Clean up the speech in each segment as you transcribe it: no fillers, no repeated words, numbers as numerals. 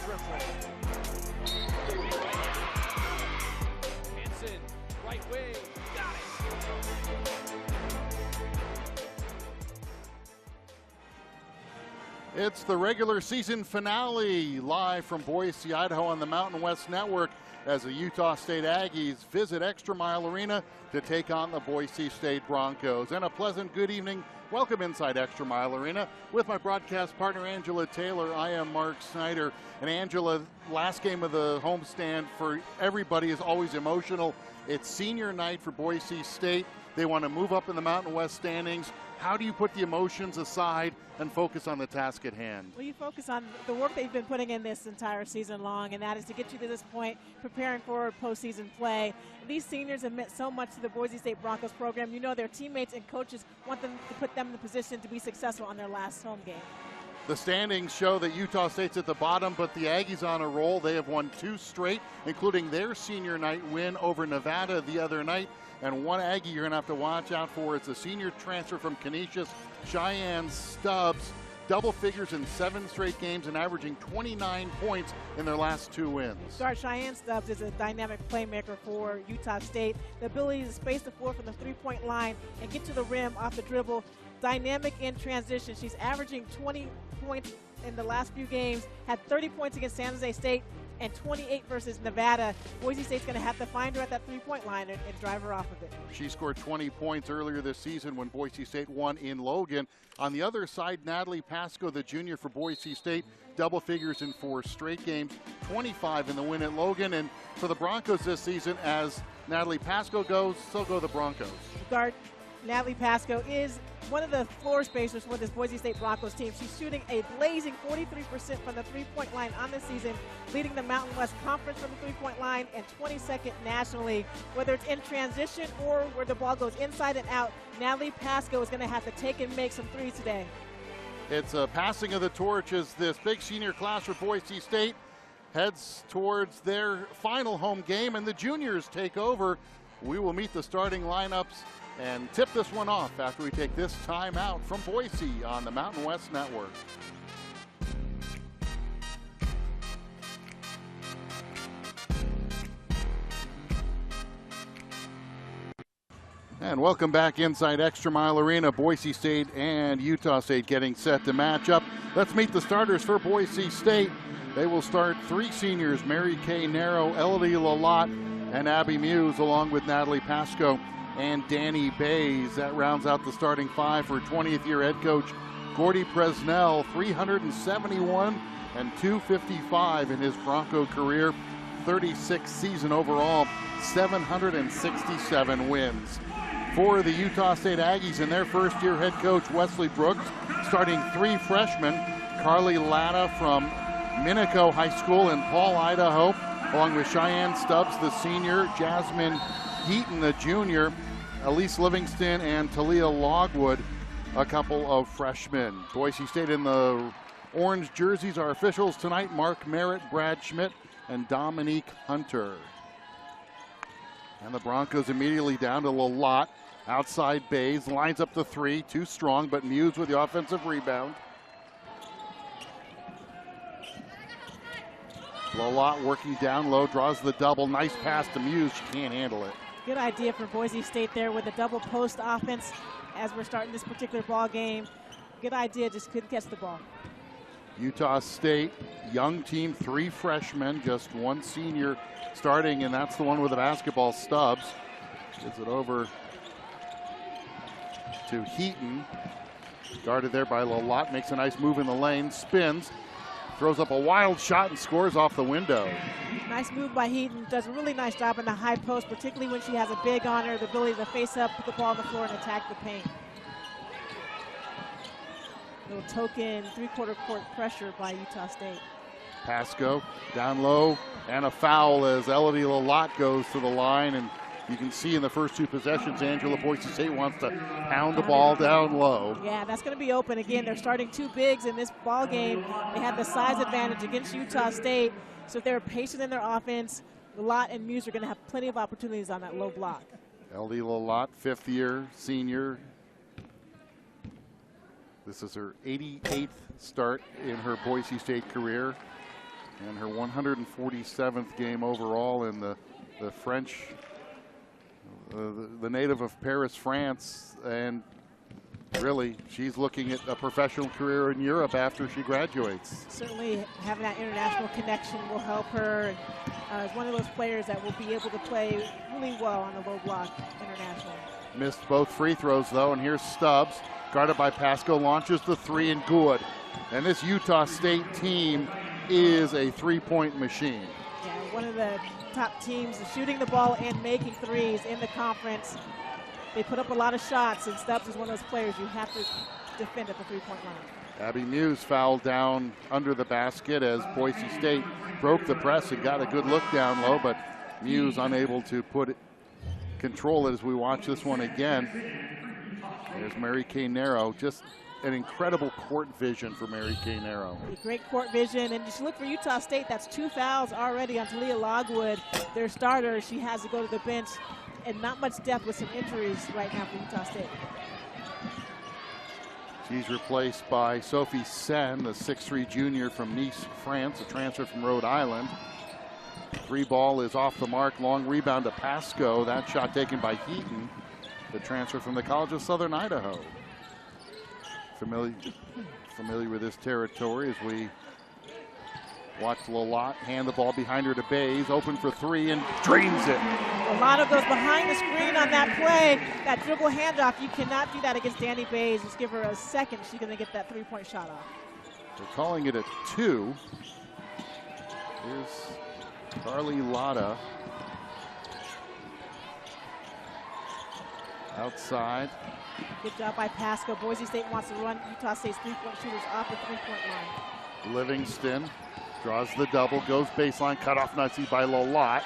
triple. Hansen, right wing, got it. It's the regular season finale, live from Boise, Idaho on the Mountain West Network as the Utah State Aggies visit ExtraMile Arena to take on the Boise State Broncos. And a pleasant good evening. Welcome inside ExtraMile Arena with my broadcast partner, Angela Taylor. I am Mark Snyder. And Angela, last game of the homestand for everybody is always emotional. It's senior night for Boise State. They want to move up in the Mountain West standings. How do you put the emotions aside and focus on the task at hand? Well, you focus on the work they've been putting in this entire season long, and that is to get you to this point, preparing for postseason play. These seniors have meant so much to the Boise State Broncos program. You know their teammates and coaches want them to put them in the position to be successful on their last home game. The standings show that Utah State's at the bottom, but the Aggies on a roll. They have won 2 straight, including their senior night win over Nevada the other night. And one Aggie you're going to have to watch out for is a senior transfer from Canisius, Cheyenne Stubbs. Double figures in 7 straight games and averaging 29 points in their last 2 wins. Guard Cheyenne Stubbs is a dynamic playmaker for Utah State. The ability to space the floor from the three-point line and get to the rim off the dribble. Dynamic in transition. She's averaging 20 points in the last few games, had 30 points against San Jose State and 28 versus Nevada. Boise State's going to have to find her at that three-point line and drive her off of it. She scored 20 points earlier this season when Boise State won in Logan. On the other side, Natalie Pasco, the junior for Boise State, double figures in 4 straight games, 25 in the win at Logan. And for the Broncos this season, as Natalie Pasco goes, so go the Broncos. Guard Natalie Pasco is one of the floor spacers for this Boise State Broncos team. She's shooting a blazing 43% from the three-point line on the season, leading the Mountain West Conference from the three-point line and 22nd nationally. Whether it's in transition or where the ball goes inside and out, Natalie Pasco is going to have to take and make some threes today. It's a passing of the torch as this big senior class for Boise State heads towards their final home game, and the juniors take over. We will meet the starting lineups and tip this one off after we take this time out from Boise on the Mountain West Network. And welcome back inside ExtraMile Arena. Boise State and Utah State getting set to match up. Let's meet the starters for Boise State. They will start 3 seniors, Mary Kay Narrow, Elodie Lalott, and Abby Muse, along with Natalie Pasco and Danny Bays. That rounds out the starting 5 for 20th year head coach Gordy Presnell, 371 and 255 in his Bronco career, 36th season overall, 767 wins. For the Utah State Aggies and their first year head coach Wesley Brooks, starting 3 freshmen, Carly Latta from Minico High School in Paul, Idaho, along with Cheyenne Stubbs, the senior, Jasmine Heaton, the junior, Elise Livingston and Talia Logwood, a couple of freshmen. Boise State in the orange jerseys are officials tonight, Mark Merritt, Brad Schmidt, and Dominique Hunter. And the Broncos immediately down to Lalott, outside Bays, lines up the 3, too strong, but Muse with the offensive rebound. Lalott working down low, draws the double, nice pass to Muse, she can't handle it. Good idea for Boise State there with a double post offense as we're starting this particular ball game. Good idea, just couldn't catch the ball. Utah State, young team, 3 freshmen, just 1 senior starting, and that's the one with the basketball, Stubbs. Gets it over to Heaton. Guarded there by Lalott, makes a nice move in the lane, spins, throws up a wild shot and scores off the window. Nice move by Heaton. Does a really nice job in the high post, particularly when she has a big on her, the ability to face up, put the ball on the floor, and attack the paint. Little token three-quarter court pressure by Utah State. Pasco down low, and a foul as Elodie Lalott goes to the line, and you can see in the first 2 possessions, Angela, Boise State wants to pound the ball down low. Yeah, that's going to be open again. They're starting 2 bigs in this ball game. They have the size advantage against Utah State, so if they're patient in their offense, Lalott and Muse are going to have plenty of opportunities on that low block. Elodie Lalott, 5th year senior. This is her 88th start in her Boise State career. And her 147th game overall in the French, the native of Paris, France, and really she's looking at a professional career in Europe after she graduates. Certainly having that international connection will help her as one of those players that will be able to play really well on the low block internationally. Missed both free throws though, and here's Stubbs, guarded by Pasco, launches the three and good. And this Utah State team is a three-point machine. Yeah, one of the top teams shooting the ball and making threes in the conference. They put up a lot of shots, and Stubbs is one of those players you have to defend at the three-point line. Abby Muse fouled down under the basket as Boise State broke the press and got a good look down low, but Muse unable to control it as we watch this one again. There's Mary Kay Narrow, just an incredible court vision for Mary Kay Narrow. Great court vision, and just look for Utah State. That's 2 fouls already on Talia Logwood, their starter. She has to go to the bench, and not much depth with some injuries right now for Utah State. She's replaced by Sophie Sen, the 6'3" junior from Nice, France, a transfer from Rhode Island. Three ball is off the mark, long rebound to Pasco. That shot taken by Heaton, the transfer from the College of Southern Idaho. Familiar with this territory as we watch Lalott hand the ball behind her to Bays, open for three and drains it. A lot of those behind the screen on that play, that dribble handoff. You cannot do that against Danny Bays. Just give her a second, she's going to get that three-point shot off. They're calling it a 2. Here's Carly Latta. Outside. Good job by Pasco. Boise State wants to run Utah State's three-point shooters off the three-point line. Livingston draws the double, goes baseline, cut off nicely by Lalott.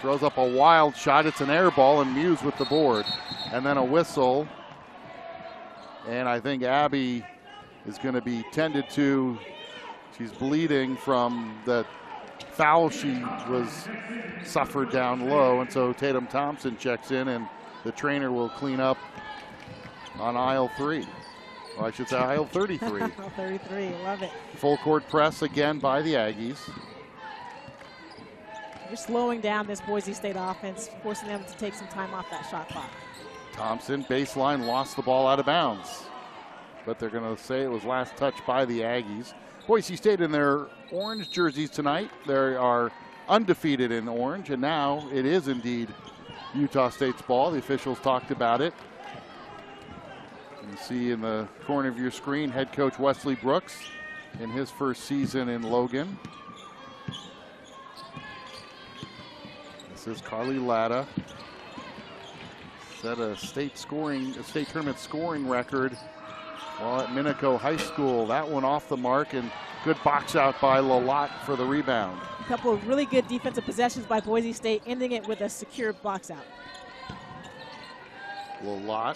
Throws up a wild shot. It's an air ball, and Muse with the board. And then a whistle. And I think Abby is going to be tended to. She's bleeding from the foul she suffered down low. And so Tatum Thompson checks in, and the trainer will clean up on aisle 3. Well, I should say aisle 33. Aisle 33, love it. Full court press again by the Aggies. You're slowing down this Boise State offense, forcing them to take some time off that shot clock. Thompson, baseline, lost the ball out of bounds. But they're going to say it was last touched by the Aggies. Boise State in their orange jerseys tonight. They are undefeated in orange, and now it is indeed Utah State's ball. The officials talked about it. You see in the corner of your screen head coach Wesley Brooks in his first season in Logan. This is Carly Latta. Set a state tournament scoring record while at Minico High School. That one off the mark, and good box out by Lalott for the rebound. A couple of really good defensive possessions by Boise State, ending it with a secure box out. Lalott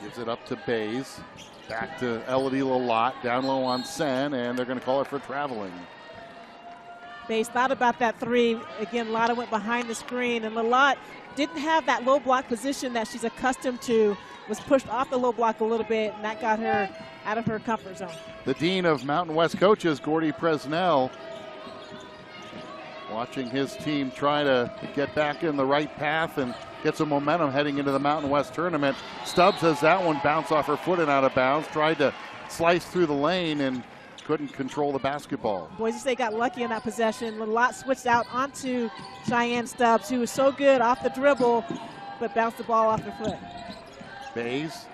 gives it up to Bays. Back to Elodie Lalott, down low on Sen, and they're going to call it for traveling. Bays thought about that three. Again, Latta went behind the screen, and Lalott didn't have that low block position that she's accustomed to, was pushed off the low block a little bit, and that got her out of her comfort zone. The Dean of Mountain West Coaches, Gordy Presnell, watching his team try to get back in the right path and get some momentum heading into the Mountain West tournament. Stubbs has that one bounce off her foot and out of bounds, tried to slice through the lane and couldn't control the basketball. Boise State got lucky on that possession. Lalott switched out onto Cheyenne Stubbs, who was so good off the dribble, but bounced the ball off her foot. Bays,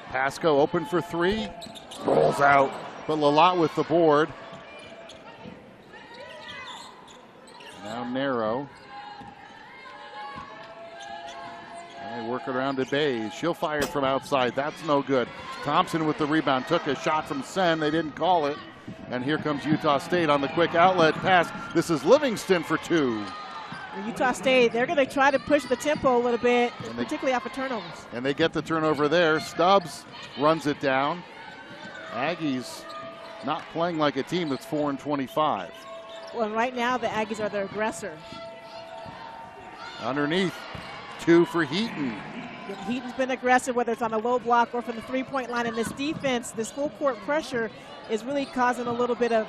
Pasco open for three, rolls out, but Lalott with the board. Now Narrow. And they work it around to Bays. She'll fire from outside. That's no good. Thompson with the rebound. Took a shot from Sen. They didn't call it. And here comes Utah State on the quick outlet pass. This is Livingston for two. Utah State, they're going to try to push the tempo a little bit, particularly off of turnovers. And they get the turnover there. Stubbs runs it down. Aggies not playing like a team that's 4-25. Well, and right now the Aggies are the aggressor. Underneath, two for Heaton. Heaton's been aggressive, whether it's on the low block or from the three-point line. And this defense, this full court pressure, is really causing a little bit of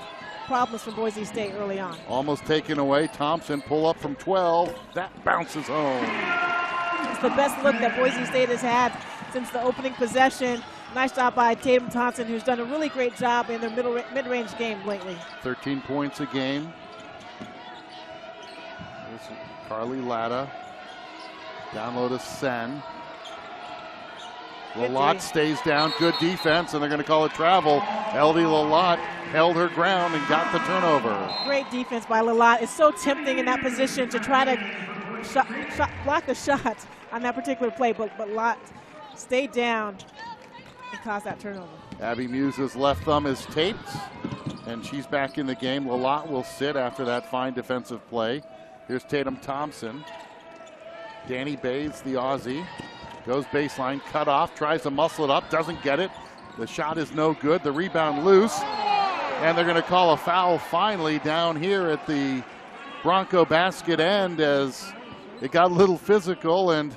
problems from Boise State early on. Almost taken away. Thompson pull up from 12. That bounces home. It's the best look that Boise State has had since the opening possession. Nice job by Tatum Thompson, who's done a really great job in their mid-range game lately. 13 points a game. There's Carly Latta. Down low to Sen. Lalott stays down. Good defense, and they're going to call it travel. LD Lalott held her ground and got the turnover. Great defense by Lalott. It's so tempting in that position to try to block a shot on that particular play, but Lalott stayed down and caused that turnover. Abby Muse's left thumb is taped, and she's back in the game. Lalott will sit after that fine defensive play. Here's Tatum Thompson. Danny Bays, the Aussie, goes baseline, cut off, tries to muscle it up, doesn't get it. The shot is no good. The rebound loose, and they're going to call a foul finally down here at the Bronco basket end as it got a little physical, and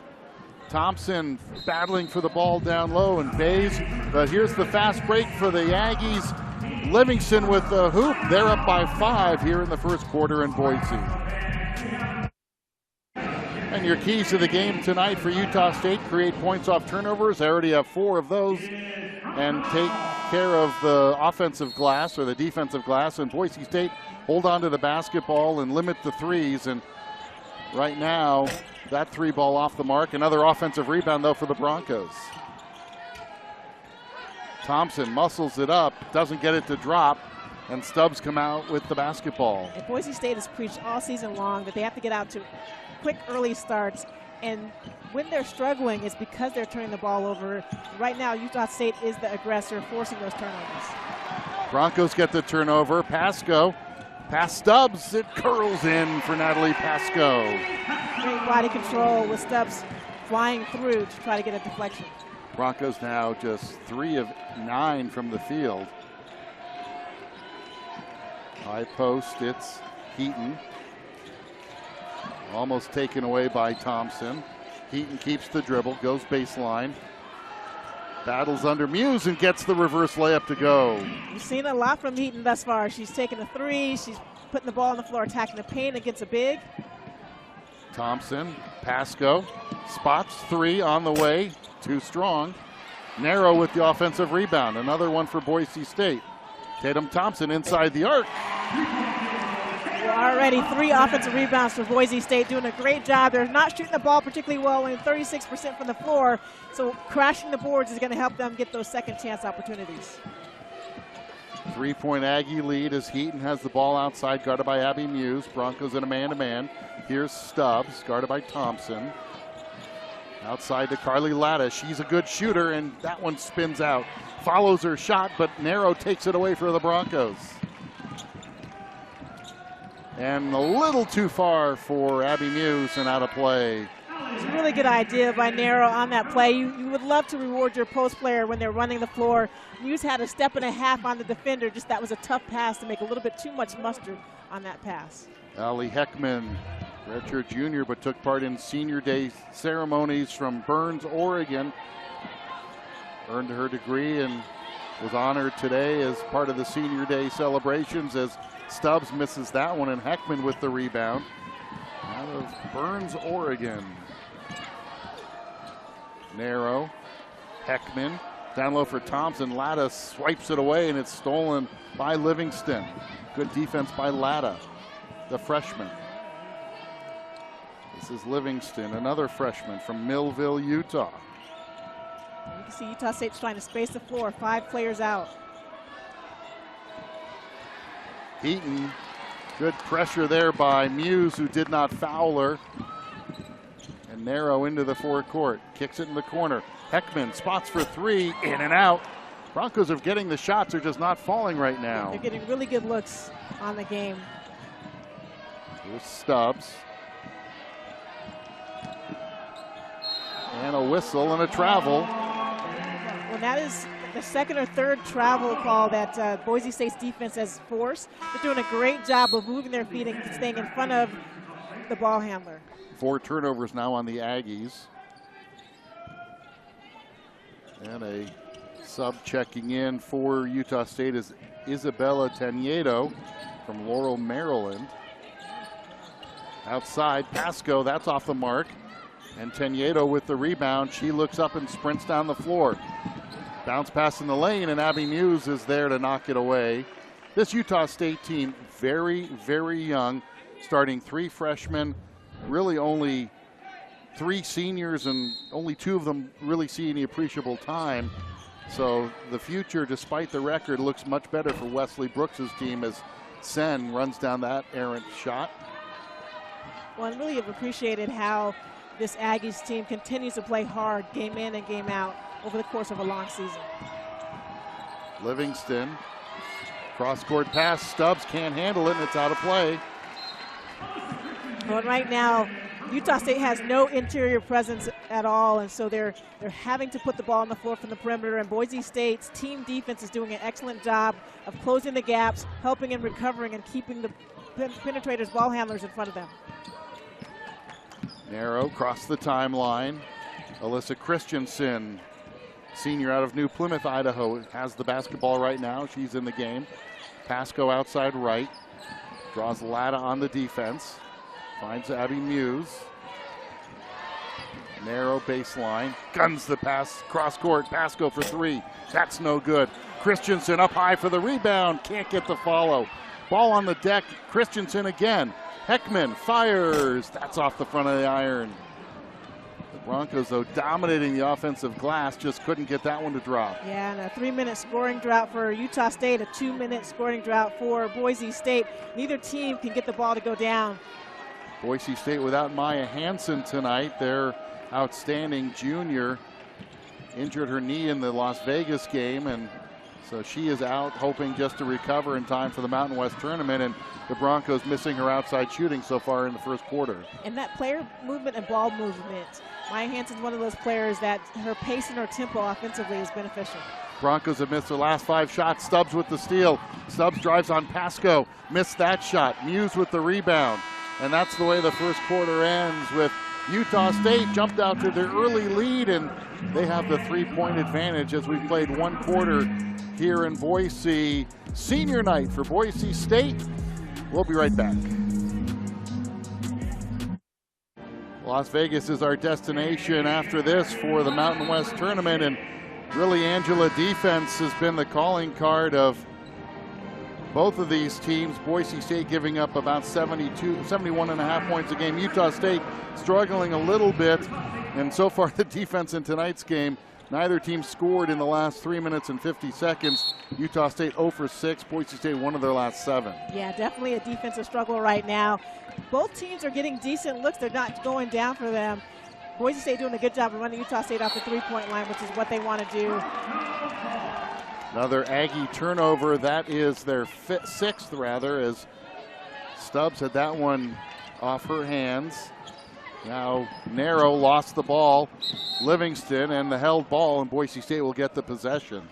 Thompson battling for the ball down low, and Bays. But here's the fast break for the Aggies. Livingston with the hoop. They're up by 5 here in the first quarter in Boise. And your keys to the game tonight for Utah State: create points off turnovers. They already have 4 of those. And take care of the offensive glass or the defensive glass. And Boise State hold on to the basketball and limit the threes. And right now, that 3 ball off the mark. Another offensive rebound, though, for the Broncos. Thompson muscles it up, doesn't get it to drop, and Stubbs come out with the basketball. And Boise State has preached all season long that they have to get out to quick early starts, and when they're struggling, it's because they're turning the ball over. Right now, Utah State is the aggressor, forcing those turnovers. Broncos get the turnover. Pasco, pass Stubbs, it curls in for Natalie Pasco. Great body control with Stubbs flying through to try to get a deflection. Broncos now just 3 of 9 from the field. High post, it's Heaton. Almost taken away by Thompson. Heaton keeps the dribble, goes baseline. Battles under Muse and gets the reverse layup to go. We've seen a lot from Heaton thus far. She's taking a 3, she's putting the ball on the floor, attacking the paint against a big. Thompson, Pasco, spots 3 on the way, too strong. Narrow with the offensive rebound, another one for Boise State. Tatum Thompson inside the arc. Already 3 offensive rebounds for Boise State, doing a great job. They're not shooting the ball particularly well, only 36% from the floor, so crashing the boards is going to help them get those second chance opportunities. 3-point Aggie lead as Heaton has the ball outside, guarded by Abby Muse. Broncos in a man-to-man. Here's Stubbs, guarded by Thompson. Outside to Carly Latta. She's a good shooter, and that one spins out. Follows her shot, but Narrow takes it away for the Broncos. And a little too far for Abby Muse and out of play. It's a really good idea by Narrow on that play. You would love to reward your post player when they're running the floor. Muse had a step and a half on the defender. Just that was a tough pass to make a little bit too much mustard on that pass. Allie Heckman, redshirt junior, but took part in senior day ceremonies from Burns, Oregon. Earned her degree and was honored today as part of the senior day celebrations as Stubbs misses that one, and Heckman with the rebound out of Burns, Oregon. Narrow, Heckman, down low for Thompson. Latta swipes it away, and it's stolen by Livingston. Good defense by Latta, the freshman. This is Livingston, another freshman from Millville, Utah. You can see Utah State's trying to space the floor, 5 players out. Heaton, good pressure there by Muse, who did not foul her. And Narrow into the forecourt, kicks it in the corner. Heckman spots for 3, in and out. Broncos are getting the shots, they're just not falling right now. They're getting really good looks on the game. Here's Stubbs. And a whistle and a travel. Well, that is the second or third travel call that Boise State's defense has forced. They're doing a great job of moving their feet and staying in front of the ball handler. 4 turnovers now on the Aggies. And a sub checking in for Utah State is Isabella Teniedo from Laurel, Maryland. Outside, Pasco, that's off the mark. And Teniedo with the rebound. She looks up and sprints down the floor. Bounce pass in the lane, and Abby Muse is there to knock it away. This Utah State team, very, very young, starting 3 freshmen, really only 3 seniors, and only 2 of them really see any appreciable time. So the future, despite the record, looks much better for Wesley Brooks' team as Sen runs down that errant shot. Well, I really have appreciated how this Aggies team continues to play hard, game in and game out, over the course of a long season. Livingston, cross-court pass, Stubbs can't handle it, and it's out of play. Well, right now, Utah State has no interior presence at all, and so they're having to put the ball on the floor from the perimeter, and Boise State's team defense is doing an excellent job of closing the gaps, helping and recovering, and keeping the penetrators, ball handlers in front of them. Narrow, cross the timeline. Alyssa Christensen, senior out of New Plymouth, Idaho, has the basketball right now. She's in the game. Pasco outside right. Draws Latta on the defense. Finds Abby Muse. Narrow baseline. Guns the pass. Cross court. Pasco for 3. That's no good. Christensen up high for the rebound. Can't get the follow. Ball on the deck. Christensen again. Heckman fires. That's off the front of the iron. The Broncos, though, dominating the offensive glass, just couldn't get that one to drop. Yeah, and a 3-minute scoring drought for Utah State, a 2-minute scoring drought for Boise State. Neither team can get the ball to go down. Boise State without Maya Hansen tonight. Their outstanding junior injured her knee in the Las Vegas game, and so she is out, hoping just to recover in time for the Mountain West tournament, and the Broncos missing her outside shooting so far in the first quarter. And that player movement and ball movement, Maya Hansen's one of those players that her pace and her tempo offensively is beneficial. Broncos have missed their last 5 shots. Stubbs with the steal. Stubbs drives on Pasco. Missed that shot. Muse with the rebound. And that's the way the first quarter ends, with Utah State jumped out to their early lead, and they have the 3-point advantage as we played 1 quarter here in Boise. Senior night for Boise State. We'll be right back. Las Vegas is our destination after this for the Mountain West tournament, and really Angela defense has been the calling card of both of these teams. Boise State giving up about 71.5 points a game. Utah State struggling a little bit, and so far the defense in tonight's game, neither team scored in the last 3 minutes and 50 seconds. Utah State 0 for 6, Boise State 1 of their last 7. Yeah, definitely a defensive struggle right now. Both teams are getting decent looks. They're not going down for them. Boise State doing a good job of running Utah State off the 3-point line, which is what they want to do. Another Aggie turnover. That is their 6th, rather, as Stubbs had that one off her hands. Now Narrow lost the ball. Livingston and the held ball, and Boise State will get the possession.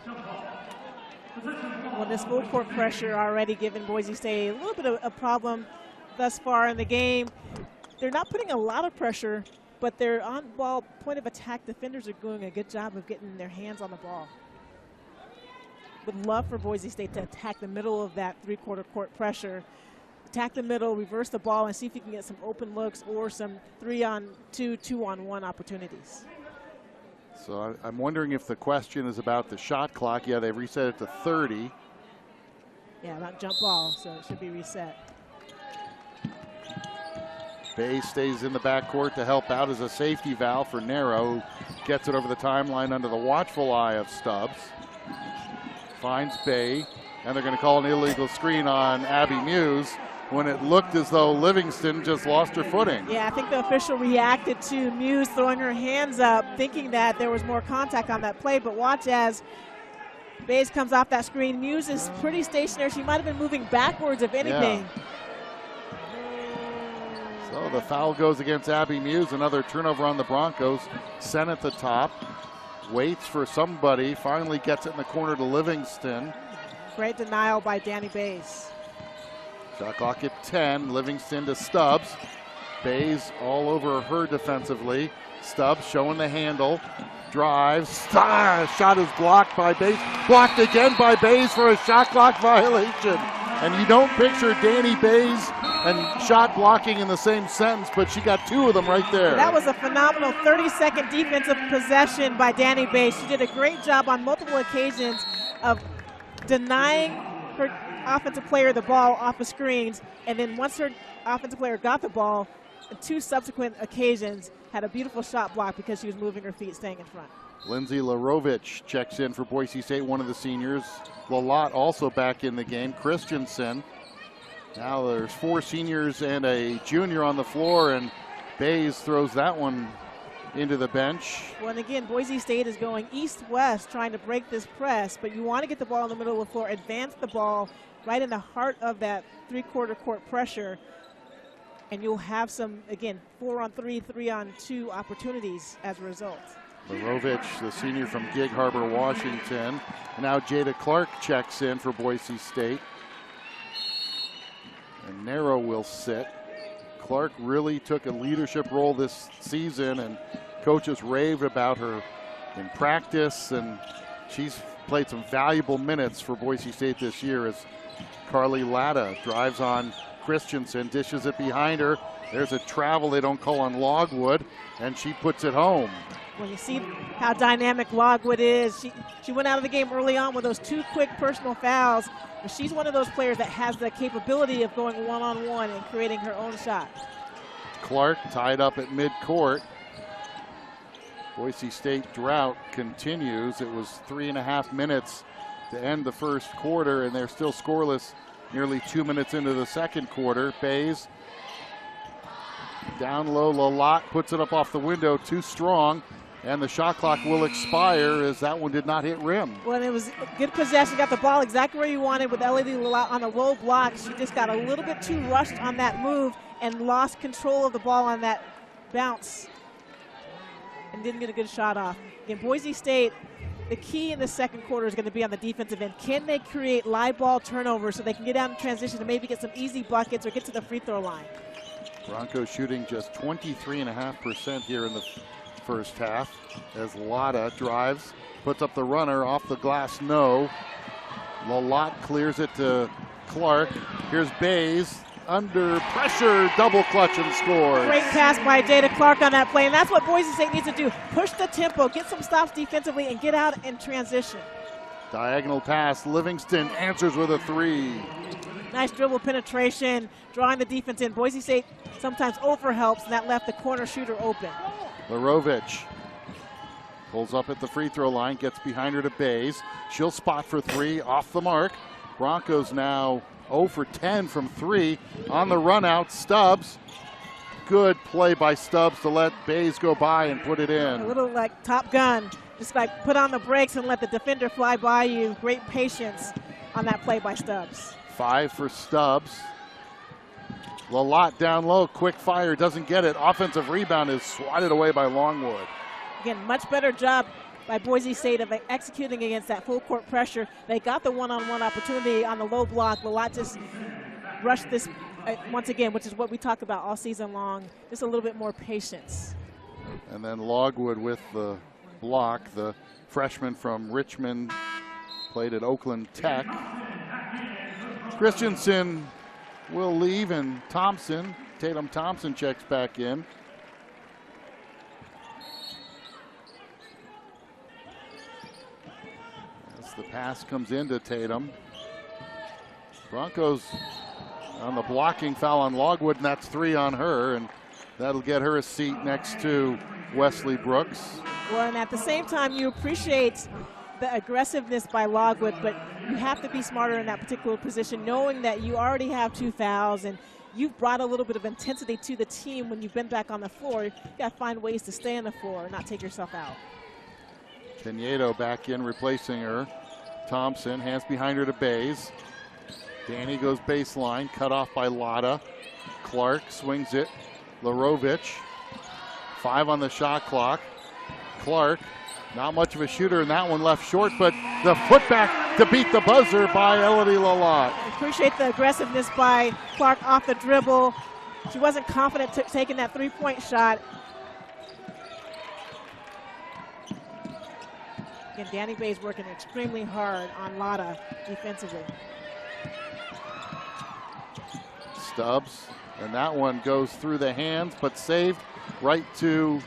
Well, this full court pressure already given Boise State a little bit of a problem thus far in the game. They're not putting a lot of pressure, but their on-ball point of attack defenders are doing a good job of getting their hands on the ball. Would love for Boise State to attack the middle of that 3-quarter court pressure. Attack the middle, reverse the ball, and see if you can get some open looks or some 3-on-2, 2-on-1 opportunities. So I'm wondering if the question is about the shot clock. Yeah, they've reset it to 30. Yeah, not jump ball, so it should be reset. Bay stays in the backcourt to help out as a safety valve for Narrow, who gets it over the timeline under the watchful eye of Stubbs. Finds Bay, and they're going to call an illegal screen on Abby Muse when it looked as though Livingston just lost her footing. Yeah, I think the official reacted to Muse throwing her hands up, thinking that there was more contact on that play, but watch as Bays comes off that screen. Muse is pretty stationary. She might have been moving backwards, if anything. Yeah. So the foul goes against Abby Muse. Another turnover on the Broncos. Sen at the top. Waits for somebody. Finally gets it in the corner to Livingston. Great denial by Danny Bays. Shot clock at 10. Livingston to Stubbs. Bays all over her defensively. Stubbs showing the handle. Drives. Shot is blocked by Bays. Blocked again by Bays for a shot clock violation. And you don't picture Danny Bays and shot blocking in the same sentence, but she got two of them right there. That was a phenomenal 30-second defensive possession by Danny Bays. She did a great job on multiple occasions of denying her offensive player the ball off the screens, and then once her offensive player got the ball, on two subsequent occasions had a beautiful shot block because she was moving her feet, staying in front. Lindsay Larovich checks in for Boise State, one of the seniors. Lalott also back in the game. Christensen. Now there's four seniors and a junior on the floor, and Bays throws that one into the bench. Well, and again, Boise State is going east-west trying to break this press, but you want to get the ball in the middle of the floor, advance the ball right in the heart of that three-quarter court pressure, and you'll have some, again, 4-on-3, 3-on-2 opportunities as a result. Larovich, the senior from Gig Harbor, Washington. And now Jada Clark checks in for Boise State. And Narrow will sit. Clark really took a leadership role this season, and coaches raved about her in practice, and she's played some valuable minutes for Boise State this year as Carly Latta drives on Christensen, dishes it behind her. There's a travel they don't call on Logwood, and she puts it home. When you see how dynamic Logwood is, she went out of the game early on with those two quick personal fouls. But she's one of those players that has the capability of going one-on-one and creating her own shot. Clark tied up at midcourt. Boise State drought continues. It was 3.5 minutes to end the first quarter, and they're still scoreless nearly 2 minutes into the second quarter. Bays down low. Lalott puts it up off the window, too strong. And the shot clock will expire as that one did not hit rim. Well, it was good possession. Got the ball exactly where you wanted with Elodie Lalott on a low block. She just got a little bit too rushed on that move and lost control of the ball on that bounce and didn't get a good shot off. Again, Boise State, the key in the second quarter is going to be on the defensive end. Can they create live ball turnovers so they can get out in transition and maybe get some easy buckets or get to the free throw line? Broncos shooting just 23.5% here in the first half as Latta drives, puts up the runner off the glass, no. Lalott clears it to Clark. Here's Bays under pressure, double clutch and scores. Great pass by Jada Clark on that play, and that's what Boise State needs to do. Push the tempo, get some stops defensively, and get out in transition. Diagonal pass, Livingston answers with a three. Nice dribble penetration, drawing the defense in. Boise State sometimes overhelps, and that left the corner shooter open. Larovich pulls up at the free throw line, gets behind her to Bays. She'll spot for three, off the mark. Broncos now 0 for 10 from three. On the run out, Stubbs. Good play by Stubbs to let Bays go by and put it in. A little like Top Gun, just like put on the brakes and let the defender fly by you. Great patience on that play by Stubbs. 5 for Stubbs. Lalott down low, quick fire, doesn't get it. Offensive rebound is swatted away by Longwood. Again, much better job by Boise State of executing against that full court pressure. They got the one-on-one opportunity on the low block. Lalott just rushed this once again, which is what we talk about all season long. Just a little bit more patience. And then Logwood with the block. The freshman from Richmond played at Oakland Tech. Christensen will leave, and Tatum Thompson checks back in. As the pass comes into Tatum. Broncos on the blocking foul on Logwood, and that's 3 on her, and that'll get her a seat next to Wesley Brooks. Well, and at the same time, you appreciate the aggressiveness by Logwood, but you have to be smarter in that particular position, knowing that you already have 2 fouls and you've brought a little bit of intensity to the team when you've been back on the floor. You got to find ways to stay on the floor and not take yourself out. Pinedo back in, replacing her. Thompson, hands behind her to Bays. Danny goes baseline, cut off by Latta. Clark swings it. Larovich, 5 on the shot clock. Clark, not much of a shooter in that one, left short, but the putback to beat the buzzer by Elodie Lalott. I appreciate the aggressiveness by Clark off the dribble. She wasn't confident taking that three-point shot. Again, Danny Bay's working extremely hard on Lada defensively. Stubbs, and that one goes through the hands, but saved right to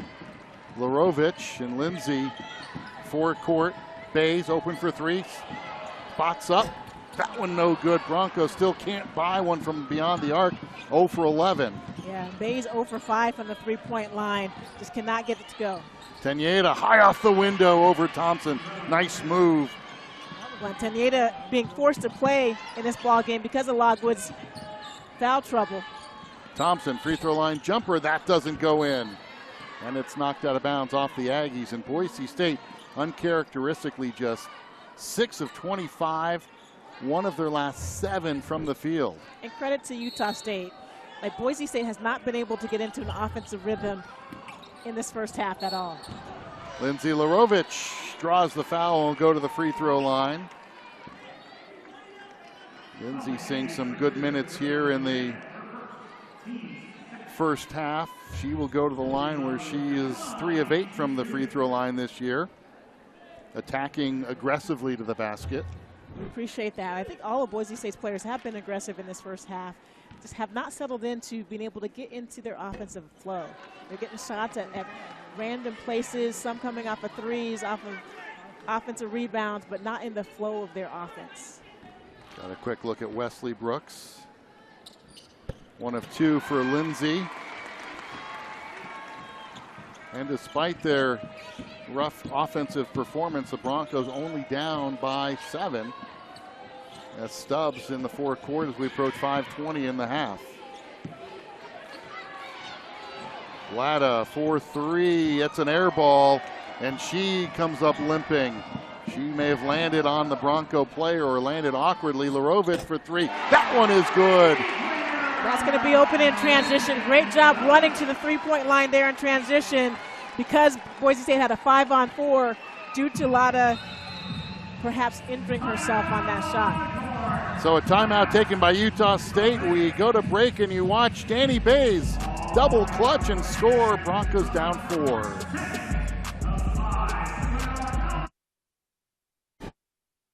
Larovich, and Lindsay forecourt. Bays open for three, spots up. That one no good. Broncos still can't buy one from beyond the arc. 0 for 11. Yeah, Bays 0 for 5 from the three-point line. Just cannot get it to go. Tenyeda high off the window over Thompson. Nice move. Well, Tenyeda being forced to play in this ball game because of Logwood's foul trouble. Thompson, free throw line jumper. That doesn't go in. And it's knocked out of bounds off the Aggies. And Boise State, uncharacteristically, just 6 of 25. One of their last 7 from the field. And credit to Utah State. Like, Boise State has not been able to get into an offensive rhythm in this first half at all. Lindsay Larovich draws the foul and will go to the free throw line. Lindsay seeing some good minutes here in the first half. She will go to the line where she is 3 of 8 from the free throw line this year, attacking aggressively to the basket. We appreciate that. I think all of Boise State's players have been aggressive in this first half, just have not settled into being able to get into their offensive flow. They're getting shots at random places, some coming off of threes, off of offensive rebounds, but not in the flow of their offense. Got a quick look at Wesley Brooks. 1 of 2 for Lindsay. And despite their rough offensive performance, the Broncos only down by 7. As Stubbs in the forecourt as we approach 5:20 in the half. Lada for 3. It's an air ball, and she comes up limping. She may have landed on the Bronco player or landed awkwardly. Larovich for 3. That one is good. That's going to be open in transition. Great job running to the three-point line there in transition, because Boise State had a 5-on-4 due to Lada perhaps injuring herself on that shot. So a timeout taken by Utah State. We go to break and you watch Danny Bays double clutch and score. Broncos down 4.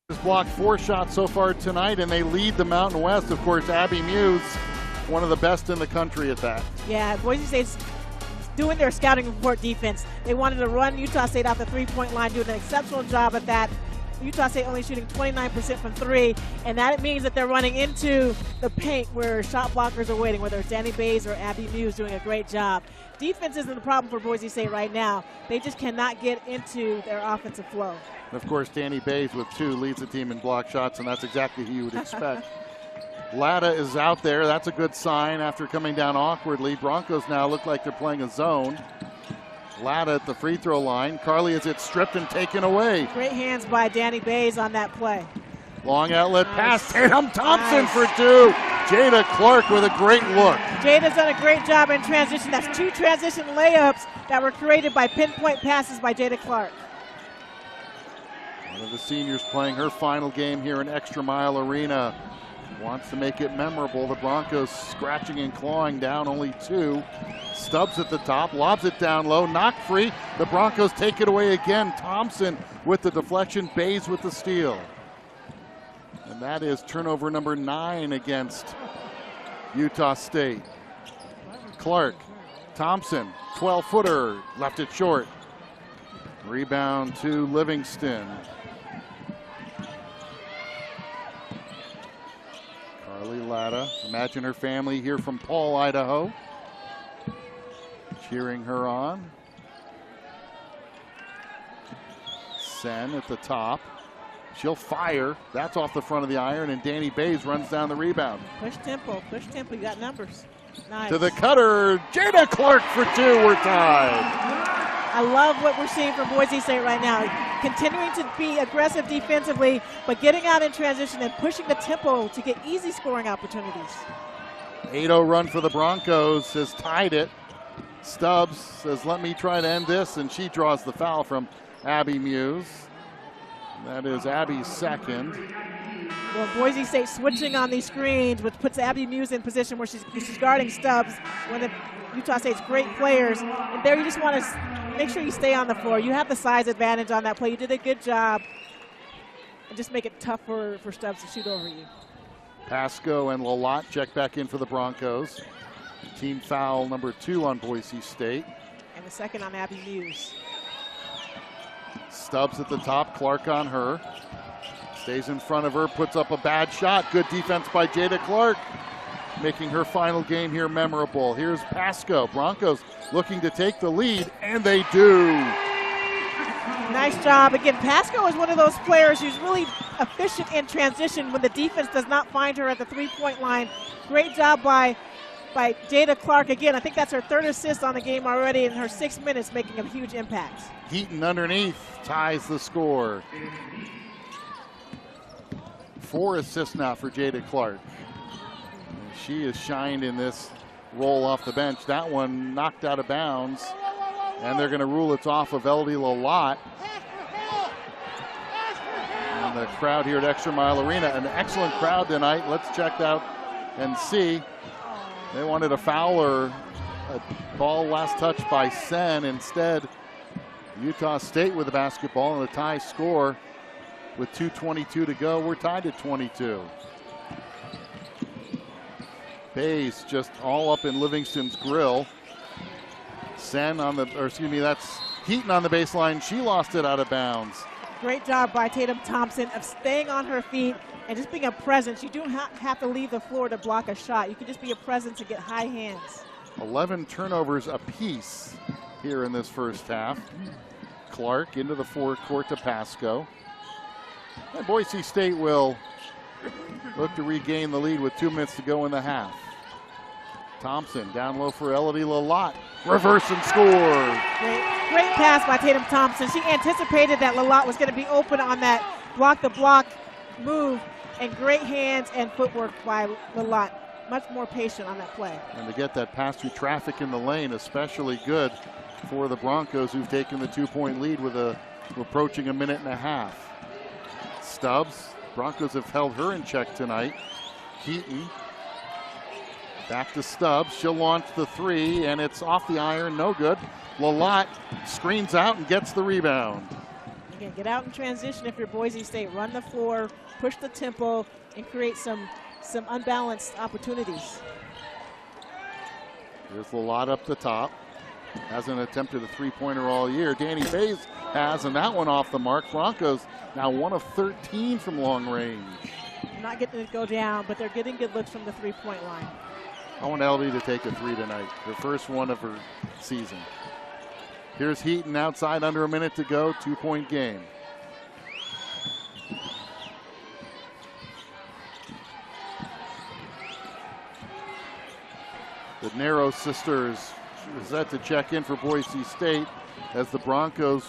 Just blocked 4 shots so far tonight, and they lead the Mountain West. Of course, Abby Muse, one of the best in the country at that. Yeah, Boise State's doing their scouting report defense. They wanted to run Utah State off the three-point line, doing an exceptional job at that. Utah State only shooting 29% from 3, and that means that they're running into the paint where shot blockers are waiting, whether it's Danny Bays or Abby Muse doing a great job. Defense isn't the problem for Boise State right now. They just cannot get into their offensive flow. And of course, Danny Bays with 2 leads the team in block shots, and that's exactly who you would expect. Lada is out there. That's a good sign after coming down awkwardly. Broncos now look like they're playing a zone. Lada at the free throw line. Carly has it stripped and taken away. Great hands by Danny Bays on that play. Long outlet pass. Tatum Thompson for 2. Jada Clark with a great look. Jada's done a great job in transition. That's 2 transition layups that were created by pinpoint passes by Jada Clark. One of the seniors playing her final game here in ExtraMile Arena. Wants to make it memorable. The Broncos scratching and clawing down only 2. Stubbs at the top, lobs it down low, knock free. The Broncos take it away again. Thompson with the deflection, Bays with the steal. And that is turnover number 9 against Utah State. Clark, Thompson, 12-footer, left it short. Rebound to Livingston. Carly Lada, imagine her family here from Paul, Idaho, cheering her on. Sen at the top. She'll fire. That's off the front of the iron, and Danny Bays runs down the rebound. Push tempo, you got numbers. Nice. To the cutter, Jada Clark for 2, we're tied. I love what we're seeing from Boise State right now. Continuing to be aggressive defensively, but getting out in transition and pushing the tempo to get easy scoring opportunities. 8-0 run for the Broncos has tied it. Stubbs says, let me try to end this, and she draws the foul from Abby Muse. That is Abby's second. Well, Boise State switching on these screens, which puts Abby Muse in position where she's guarding Stubbs, one of Utah State's great players. And there you just want to make sure you stay on the floor. You have the size advantage on that play. You did a good job. And just make it tough for Stubbs to shoot over you. Pasco and Lalott check back in for the Broncos. Team foul number 2 on Boise State. And the second on Abby Muse. Stubbs at the top, Clark on her. Stays in front of her, puts up a bad shot. Good defense by Jada Clark, making her final game here memorable. Here's Pasco. Broncos looking to take the lead, and they do. Nice job. Again, Pasco is one of those players who's really efficient in transition when the defense does not find her at the three-point line. Great job by Jada Clark. Again, I think that's her 3rd assist on the game already in her 6 minutes, making a huge impact. Heaton underneath ties the score. 4 assists now for Jada Clark. She has shined in this roll off the bench. That one knocked out of bounds, and they're going to rule it's off of Elodie Lalott. And the crowd here at ExtraMile Arena, an excellent crowd tonight. Let's check out and see. They wanted a foul or a ball last touch by Sen. Instead, Utah State with the basketball and a tie score with 2:22 to go. We're tied at 22. Bays just all up in Livingston's grill. Sen on the, or excuse me, that's Heaton on the baseline. She lost it out of bounds. Great job by Tatum Thompson of staying on her feet and just being a presence. You don't have to leave the floor to block a shot. You can just be a presence to get high hands. 11 turnovers apiece here in this first half. Clark into the forecourt to Pasco. And Boise State will look to regain the lead with 2 minutes to go in the half. Thompson down low for Elodie Lalott. Reverse and score. Great pass by Tatum Thompson. She anticipated that Lalott was going to be open on that block-the-block move, and great hands and footwork by Lalott. Much more patient on that play. And to get that pass through traffic in the lane, especially good for the Broncos, who've taken the 2-point lead with approaching a minute and a half. Stubbs, Broncos have held her in check tonight. Heaton back to Stubbs. She'll launch the 3, and it's off the iron, no good. Lalott screens out and gets the rebound. Again, get out in transition if you're Boise State. Run the floor, push the tempo, and create some unbalanced opportunities. Here's Lalott up the top. Hasn't attempted a 3-pointer all year. Danny Bays has, and that one off the mark. Broncos now 1 of 13 from long range. Not getting it to go down, but they're getting good looks from the 3-point line. I want Elodie to take a 3 tonight, the first one of her season. Here's Heaton outside, under a minute to go, 2-point game. The Narrow sisters is set to check in for Boise State as the Broncos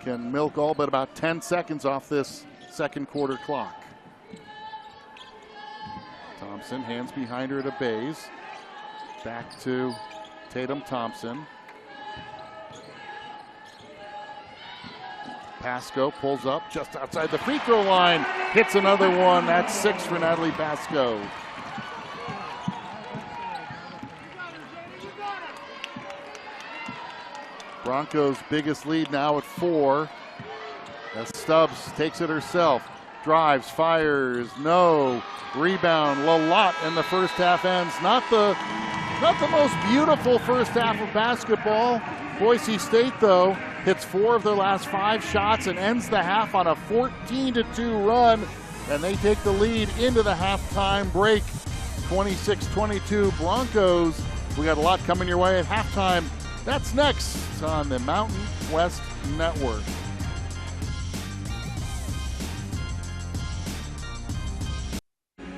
can milk all but about 10 seconds off this second quarter clock. Thompson, hands behind her to Bays. Back to Tatum Thompson. Pasco pulls up just outside the free throw line. Hits another one. That's 6 for Natalie Pasco. Broncos' biggest lead now at 4. As Stubbs takes it herself. Drives, fires, no. Rebound, Lalott, and the first half ends. Not the most beautiful first half of basketball. Boise State, though, hits 4 of their last 5 shots and ends the half on a 14-2 run. And they take the lead into the halftime break. 26-22 Broncos. We got a lot coming your way at halftime. That's next on the Mountain West Network.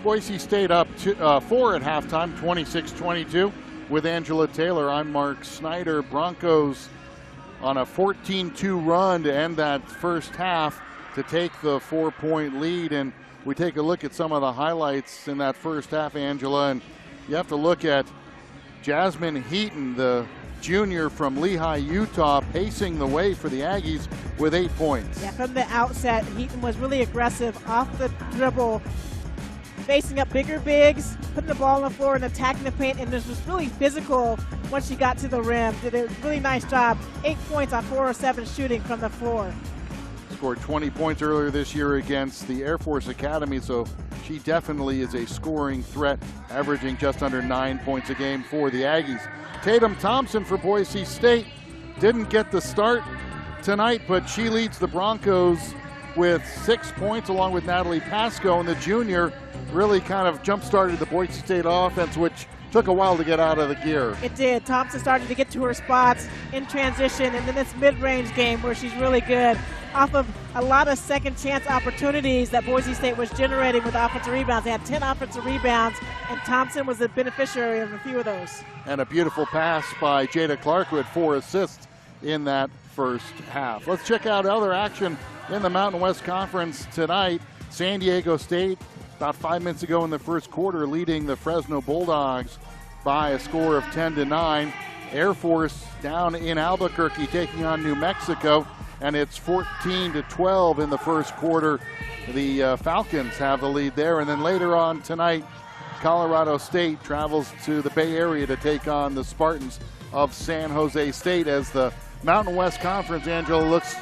Boise State up 4 at halftime, 26-22 with Angela Taylor. I'm Mark Snyder. Broncos on a 14-2 run to end that first half to take the 4-point lead. And we take a look at some of the highlights in that first half, Angela. And you have to look at Jasmine Heaton, the junior from Lehigh, Utah, pacing the way for the Aggies with 8 points. Yeah, from the outset, Heaton was really aggressive off the dribble, facing up bigger bigs, putting the ball on the floor and attacking the paint, and this was really physical once she got to the rim. Did a really nice job. 8 points on 4 of 7 shooting from the floor. Scored 20 points earlier this year against the Air Force Academy, so she definitely is a scoring threat, averaging just under 9 points a game for the Aggies. Tatum Thompson for Boise State didn't get the start tonight, but she leads the Broncos with 6 points along with Natalie Pasco, and the junior really kind of jump-started the Boise State offense, which took a while to get out of the gear. It did. Thompson started to get to her spots in transition, and then this mid-range game where she's really good off of a lot of second chance opportunities that Boise State was generating with offensive rebounds. They had 10 offensive rebounds, and Thompson was the beneficiary of a few of those. And a beautiful pass by Jada Clark, who had 4 assists in that first half. Let's check out other action in the Mountain West Conference tonight. San Diego State, about 5 minutes ago in the first quarter, leading the Fresno Bulldogs by a score of 10-9. Air Force down in Albuquerque taking on New Mexico, and it's 14-12 in the first quarter. The Falcons have the lead there, and then later on tonight, Colorado State travels to the Bay Area to take on the Spartans of San Jose State as the Mountain West Conference, Angela, looks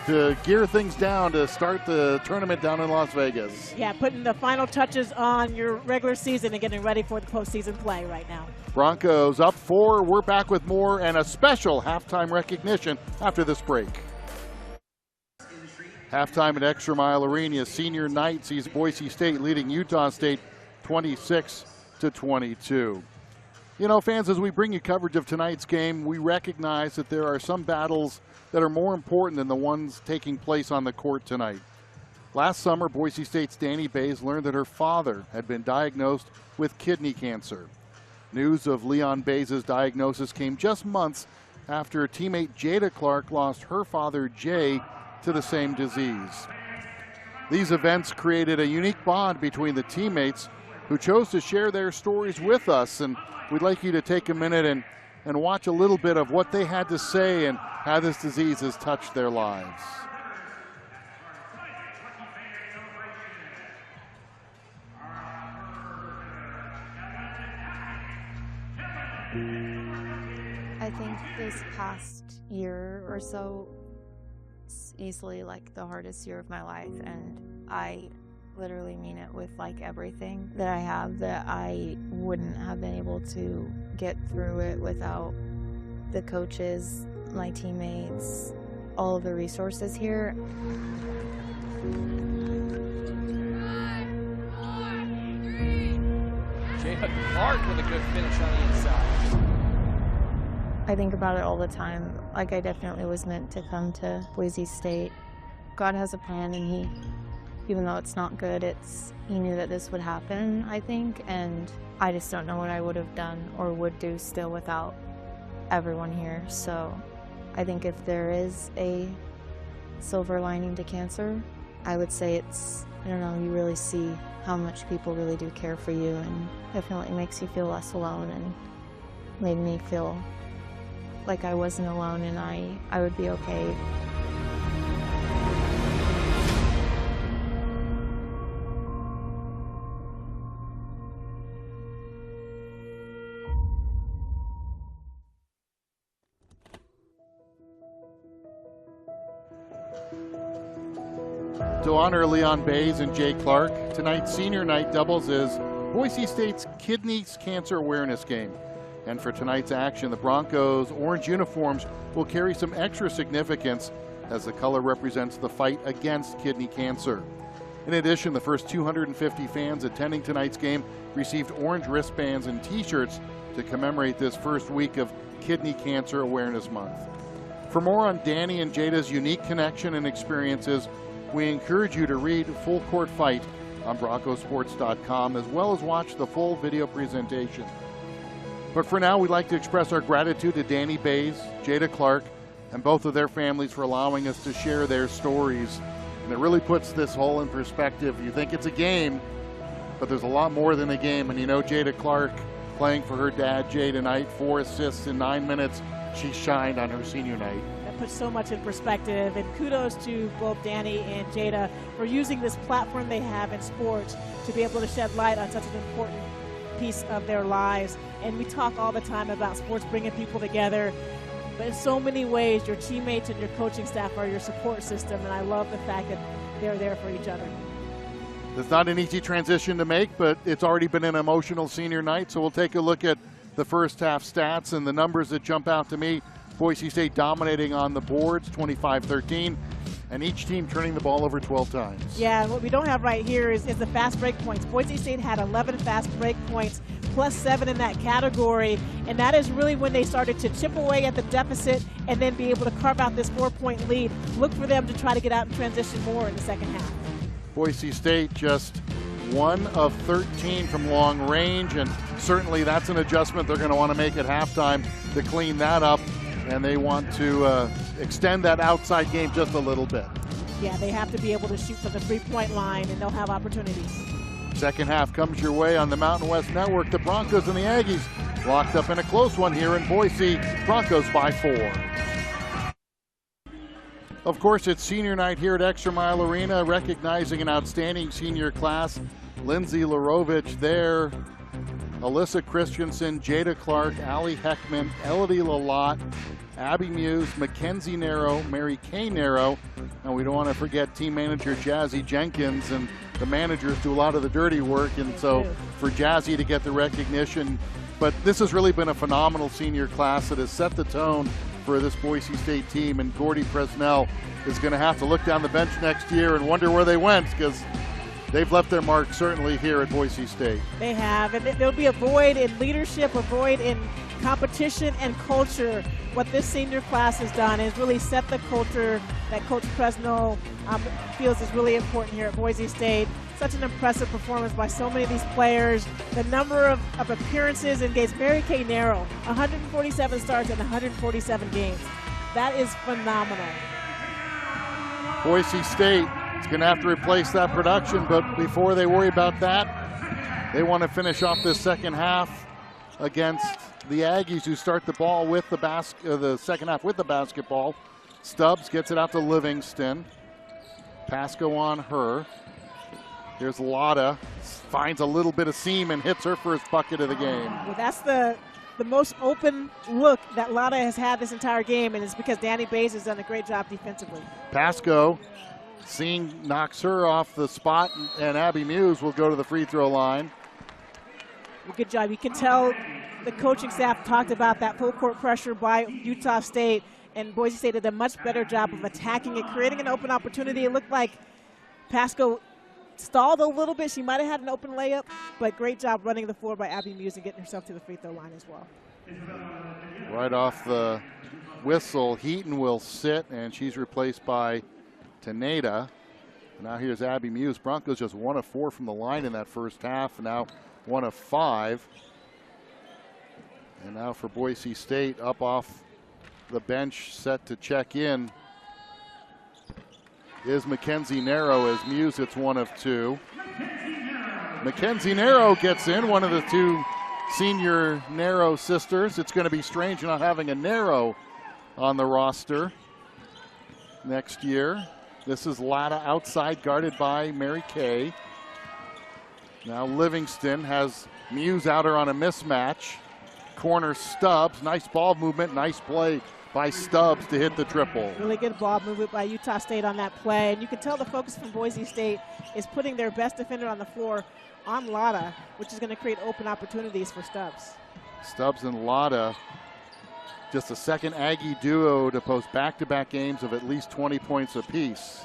to gear things down to start the tournament down in Las Vegas. Yeah, putting the final touches on your regular season and getting ready for the postseason play right now. Broncos up 4. We're back with more and a special halftime recognition after this break. Halftime at ExtraMile Arena, senior night sees Boise State leading Utah State 26-22. You know, fans, as we bring you coverage of tonight's game, we recognize that there are some battles that are more important than the ones taking place on the court tonight. Last summer, Boise State's Danny Bays learned that her father had been diagnosed with kidney cancer. News of Leon Bays' diagnosis came just months after teammate Jada Clark lost her father, Jay, to the same disease. These events created a unique bond between the teammates who chose to share their stories with us, and we'd like you to take a minute and watch a little bit of what they had to say and how this disease has touched their lives. I think this past year or so is easily like the hardest year of my life, and I literally mean it with like everything that I have, that I wouldn't have been able to get through it without the coaches, my teammates, all of the resources here. Jada Clark with a good finish on the inside. I think about it all the time. Like, I definitely was meant to come to Boise State. God has a plan, and He, even though it's not good, He knew that this would happen, I think, and I just don't know what I would have done or would do still without everyone here. So I think if there is a silver lining to cancer, I would say it's, I don't know, you really see how much people really do care for you, and definitely makes you feel less alone, and made me feel like I wasn't alone and I would be okay. To honor Leon Bays and Jay Clark, tonight's senior night doubles as Boise State's Kidney Cancer Awareness Game. And for tonight's action, the Broncos' orange uniforms will carry some extra significance as the color represents the fight against kidney cancer. In addition, the first 250 fans attending tonight's game received orange wristbands and t-shirts to commemorate this first week of Kidney Cancer Awareness Month. For more on Danny and Jada's unique connection and experiences, we encourage you to read Full Court Fight on broncosports.com, as well as watch the full video presentation. But for now, we'd like to express our gratitude to Danny Bays, Jada Clark, and both of their families for allowing us to share their stories. And it really puts this whole in perspective. You think it's a game, but there's a lot more than a game. And you know, Jada Clark playing for her dad, Jay, tonight, 4 assists in 9 minutes. She shined on her senior night. puts so much in perspective. And kudos to both Danny and Jada for using this platform they have in sports to be able to shed light on such an important piece of their lives. And we talk all the time about sports bringing people together, but in so many ways your teammates and your coaching staff are your support system, and I love the fact that they're there for each other. It's not an easy transition to make, but it's already been an emotional senior night, so we'll take a look at the first half stats and the numbers that jump out to me. Boise State dominating on the boards, 25-13, and each team turning the ball over 12 times. Yeah, what we don't have right here is the fast break points. Boise State had 11 fast break points, plus 7 in that category, and that is really when they started to chip away at the deficit and then be able to carve out this 4-point lead. Look for them to try to get out and transition more in the second half. Boise State just 1 of 13 from long range, and certainly that's an adjustment they're going to want to make at halftime to clean that up, and they want to extend that outside game just a little bit. Yeah, they have to be able to shoot from the 3-point line, and they'll have opportunities. Second half comes your way on the Mountain West Network. The Broncos and the Aggies locked up in a close one here in Boise. Broncos by 4. Of course, it's senior night here at ExtraMile Arena, recognizing an outstanding senior class. Lindsay Larovich there, Alyssa Christensen, Jada Clark, Allie Heckman, Elodie Lalott, Abby Muse, Mackenzie Narrow, Mary Kay Narrow, and we don't want to forget team manager Jazzy Jenkins, and the managers do a lot of the dirty work, and so for Jazzy to get the recognition. But this has really been a phenomenal senior class that has set the tone for this Boise State team, and Gordy Presnell is going to have to look down the bench next year and wonder where they went, because they've left their mark certainly here at Boise State. They have, and there'll be a void in leadership, a void in competition and culture. What this senior class has done is really set the culture that Coach Presnell feels is really important here at Boise State. Such an impressive performance by so many of these players. The number of appearances in games. Mary Kay Narrow, 147 starts in 147 games. That is phenomenal. Boise State is going to have to replace that production, but before they worry about that, they want to finish off this second half against the Aggies, who start the ball with the second half with the basketball. Stubbs gets it out to Livingston. Pasco on her. Here's Lotta, finds a little bit of seam and hits her first bucket of the game. Well, that's the most open look that Lotta has had this entire game, and it's because Danny Bays has done a great job defensively. Pasco, knocks her off the spot, and Abby Muse will go to the free throw line. Well, good job. You can tell the coaching staff talked about that full court pressure by Utah State, and Boise State did a much better job of attacking it, creating an open opportunity. It looked like Pasco stalled a little bit. She might have had an open layup, but great job running the floor by Abby Muse and getting herself to the free throw line as well. Right off the whistle, Heaton will sit, and she's replaced by Teneda. Now here's Abby Muse. Broncos just 1 of 4 from the line in that first half, now 1 of 5. And now for Boise State, up off the bench, set to check in, is Mackenzie Narrow, as Muse hits 1 of 2. Mackenzie Narrow gets in, one of the 2 senior Narrow sisters. It's going to be strange not having a Narrow on the roster next year. This is Latta outside, guarded by Mary Kay. Now Livingston has Muse out her on a mismatch. Corner Stubbs, nice ball movement, nice play by Stubbs to hit the triple. Really good ball movement by Utah State on that play. And you can tell the focus from Boise State is putting their best defender on the floor on Lotta, which is going to create open opportunities for Stubbs. Stubbs and Lotta, just a second Aggie duo to post back-to-back games of at least 20 points apiece.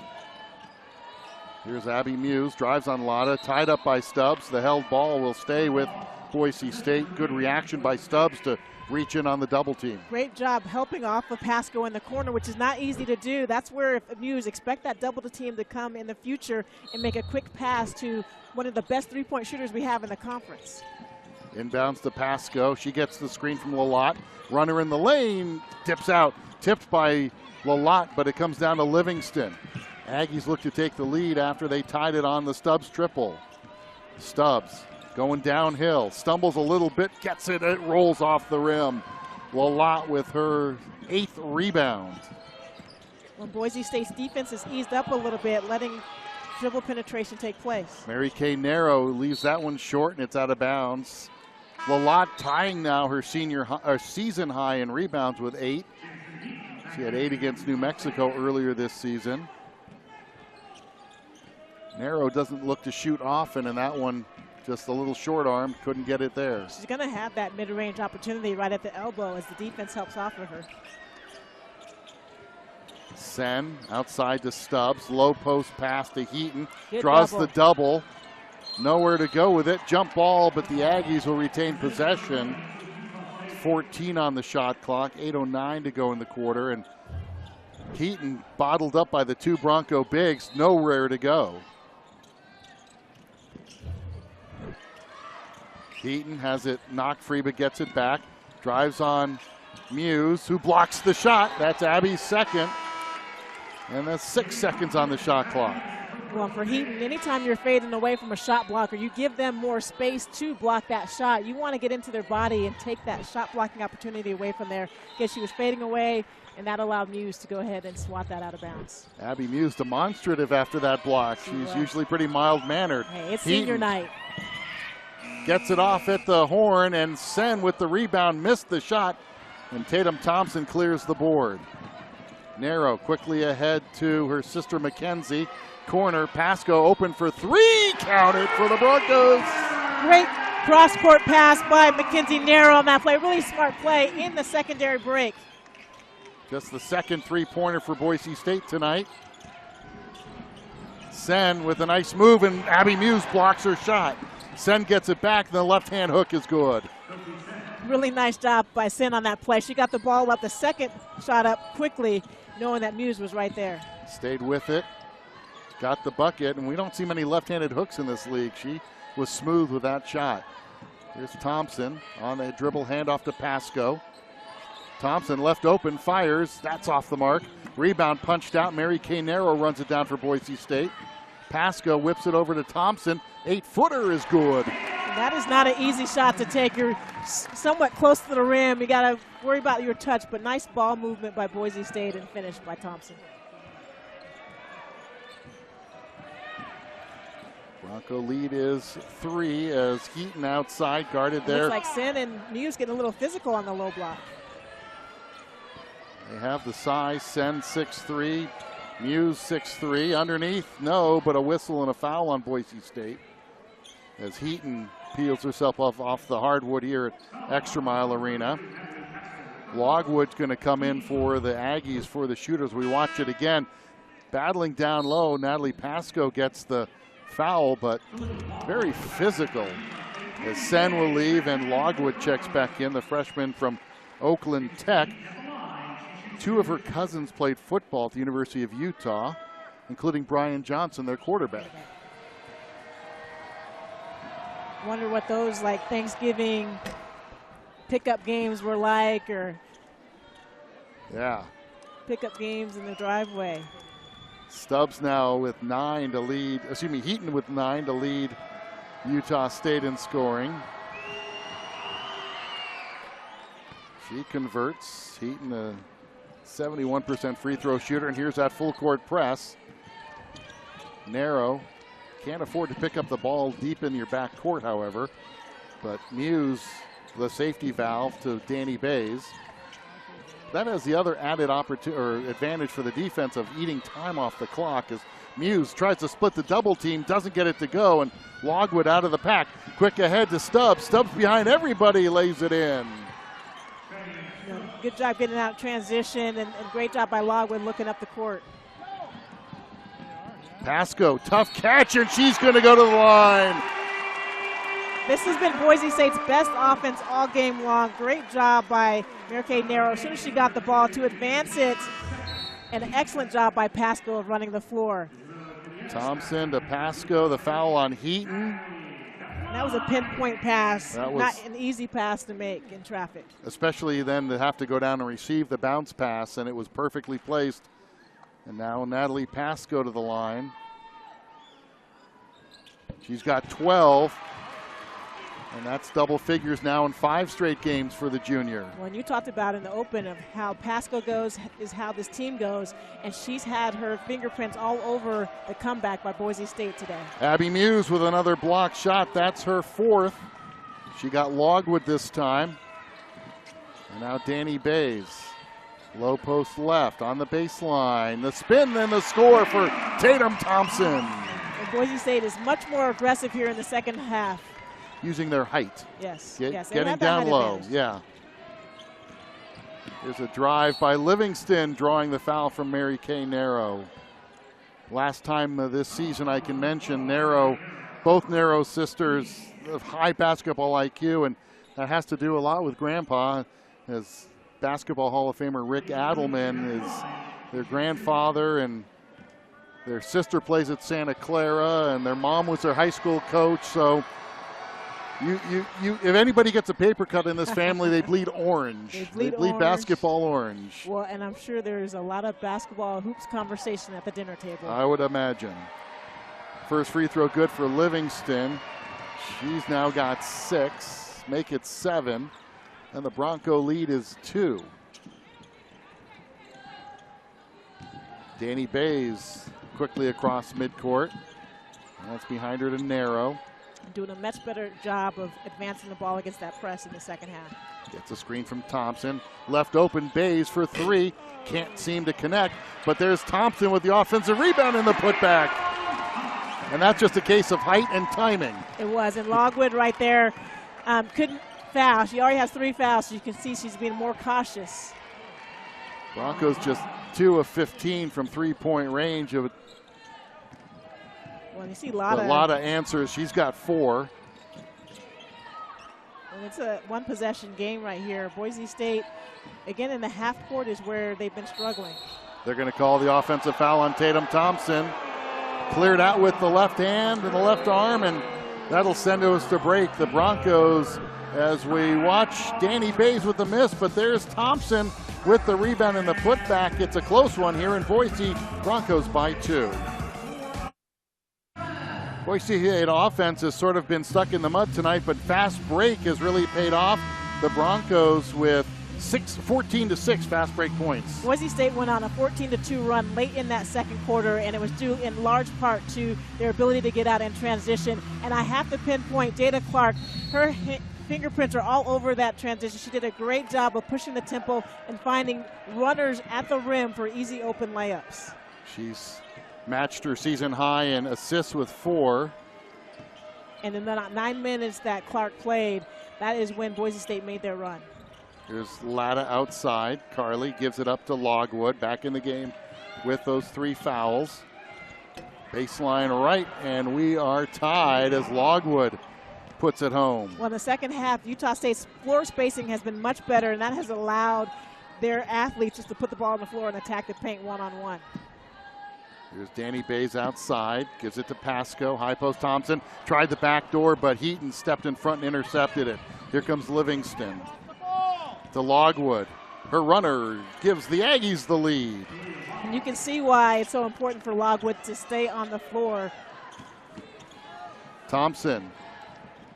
Here's Abby Muse, drives on Lotta, tied up by Stubbs. The held ball will stay with Boise State. Good reaction by Stubbs to reach in on the double team. Great job helping off of Pasco in the corner, which is not easy to do. That's where Muse expect that double team to come in the future and make a quick pass to one of the best three-point shooters we have in the conference. Inbounds to Pasco. She gets the screen from Lalott. Runner in the lane, tips out. Tipped by Lalott, but it comes down to Livingston. Aggies look to take the lead after they tied it on the Stubbs triple. Stubbs going downhill, stumbles a little bit, gets it, it rolls off the rim. Lalott with her 8th rebound. When Boise State's defense is eased up a little bit, letting dribble penetration take place. Mary Kay Narrow leaves that one short, and it's out of bounds. Lalott tying now her season high in rebounds with 8. She had 8 against New Mexico earlier this season. Narrow doesn't look to shoot often, and that one just a little short arm, couldn't get it there. She's going to have that mid-range opportunity right at the elbow as the defense helps off of her. Sen outside to Stubbs, low post pass to Heaton, Good draws double. the double. Nowhere to go with it. Jump ball, but the Aggies will retain possession. 14 on the shot clock, 8:09 to go in the quarter, and Heaton bottled up by the 2 Bronco bigs, nowhere to go. Heaton has it knocked free but gets it back. Drives on Muse, who blocks the shot. That's Abby's second. And that's 6 seconds on the shot clock. Well, for Heaton, anytime you're fading away from a shot blocker, you give them more space to block that shot. You want to get into their body and take that shot blocking opportunity away from there. Because she was fading away, and that allowed Muse to go ahead and swat that out of bounds. Abby Muse demonstrative after that block. She's usually pretty mild-mannered. Hey, it's Heaton senior night. gets it off at the horn, and Sen with the rebound missed the shot, and Tatum Thompson clears the board. Narrow quickly ahead to her sister Mackenzie. Corner, Pasco open for 3, counted for the Broncos. Great cross-court pass by Mackenzie Narrow on that play. Really smart play in the secondary break. Just the second 3-pointer for Boise State tonight. Sen with a nice move, and Abby Muse blocks her shot. Sen gets it back, the left-hand hook is good. Really nice job by Sen on that play. She got the ball up, the second shot up quickly, knowing that Muse was right there. Stayed with it, got the bucket, and we don't see many left-handed hooks in this league. She was smooth with that shot. Here's Thompson on a dribble handoff to Pasco. Thompson left open, fires, that's off the mark. Rebound punched out, Mary Kay Narrow runs it down for Boise State. Pasco whips it over to Thompson, 8-footer is good. That is not an easy shot to take. You're somewhat close to the rim. You got to worry about your touch, but nice ball movement by Boise State and finish by Thompson. Bronco lead is 3 as Heaton outside guarded there. Looks like Sen and Muse getting a little physical on the low block. They have the size, Sen 6'3", Muse 6'3". Underneath, no, but a whistle and a foul on Boise State as Heaton peels herself off the hardwood here at ExtraMile Arena. Logwood's going to come in for the Aggies for the shooters. We watch it again. Battling down low, Natalie Pasco gets the foul, but very physical as Sen will leave and Logwood checks back in, the freshman from Oakland Tech. 2 of her cousins played football at the University of Utah, including Brian Johnson, their quarterback. Wonder what those like Thanksgiving pickup games were like, or pickup games in the driveway. Stubbs now with 9 to lead, Heaton with 9 to lead Utah State in scoring. She converts. Heaton a 71% free throw shooter, and here's that full court press. Narrow. Can't afford to pick up the ball deep in your back court, however. But Muse, the safety valve to Danny Bays. That has the other added advantage for the defense of eating time off the clock as Muse tries to split the double team, doesn't get it to go, and Logwood out of the pack. Quick ahead to Stubbs. Stubbs behind everybody, lays it in. Good job getting out transition, and great job by Logwood looking up the court. Pasco, tough catch, and she's going to go to the line. This has been Boise State's best offense all game long. Great job by Mary Kay Narrow as soon as she got the ball to advance it. And an excellent job by Pasco of running the floor. Thompson to Pasco, the foul on Heaton. That was a pinpoint pass, That was not an easy pass to make in traffic. Especially then to have to go down and receive the bounce pass, and it was perfectly placed. And now Natalie Pasco to the line. She's got 12. And that's double figures now in 5 straight games for the junior. When you talked about in the open of how Pasco goes is how this team goes, and she's had her fingerprints all over the comeback by Boise State today. Abby Muse with another block shot. That's her 4th. She got Logwood this time. And now Danny Bays. Low post left on the baseline. The spin, then the score for Tatum Thompson. And Boise State is much more aggressive here in the second half. Using their height. Yes, Getting down low, yeah. There's a drive by Livingston, drawing the foul from Mary Kay Narrow. Last time this season I can mention both Narrow sisters of high basketball IQ, and that has to do a lot with Grandpa, as Basketball Hall of Famer Rick Adelman is their grandfather, and their sister plays at Santa Clara, and their mom was their high school coach, so if anybody gets a paper cut in this family, they bleed orange. They bleed basketball orange. Well, and I'm sure there's a lot of basketball hoops conversation at the dinner table. I would imagine. First free throw good for Livingston. She's now got 6, make it 7, and the Bronco lead is 2. Danny Bays quickly across midcourt. That's behind her to Narrow. Doing a much better job of advancing the ball against that press in the second half. Gets a screen from Thompson. Left open, Bays for 3. Can't seem to connect, but there's Thompson with the offensive rebound in the putback. And that's just a case of height and timing. It was, and Logwood right there couldn't foul. She already has 3 fouls, so you can see she's being more cautious. Broncos just 2 of 15 from 3-point range. Well, you see a lot of answers. She's got 4. And it's a one possession game right here. Boise State, again in the half court, is where they've been struggling. They're going to call the offensive foul on Tatum Thompson. Cleared out with the left hand and the left arm, and that'll send us to break. The Broncos, as we watch Danny Bays with the miss, but there's Thompson with the rebound and the putback. It's a close one here in Boise. Broncos by 2. Boise State offense has sort of been stuck in the mud tonight, but fast break has really paid off. The Broncos with 14-6 fast break points. Boise State went on a 14-2 run late in that second quarter, and it was due in large part to their ability to get out and transition. And I have to pinpoint Data Clark. Her fingerprints are all over that transition. She did a great job of pushing the tempo and finding runners at the rim for easy open layups. She's matched her season high in assists with 4. And in the 9 minutes that Clark played, that is when Boise State made their run. Here's Latta outside. Carly gives it up to Logwood, back in the game with those 3 fouls. Baseline right, and we are tied as Logwood puts it home. Well, in the second half, Utah State's floor spacing has been much better, and that has allowed their athletes just to put the ball on the floor and attack the paint one-on-one. Here's Danny Bays outside, gives it to Pasco. High post Thompson tried the back door, but Heaton stepped in front and intercepted it. Here comes Livingston to Logwood. Her runner gives the Aggies the lead. And you can see why it's so important for Logwood to stay on the floor. Thompson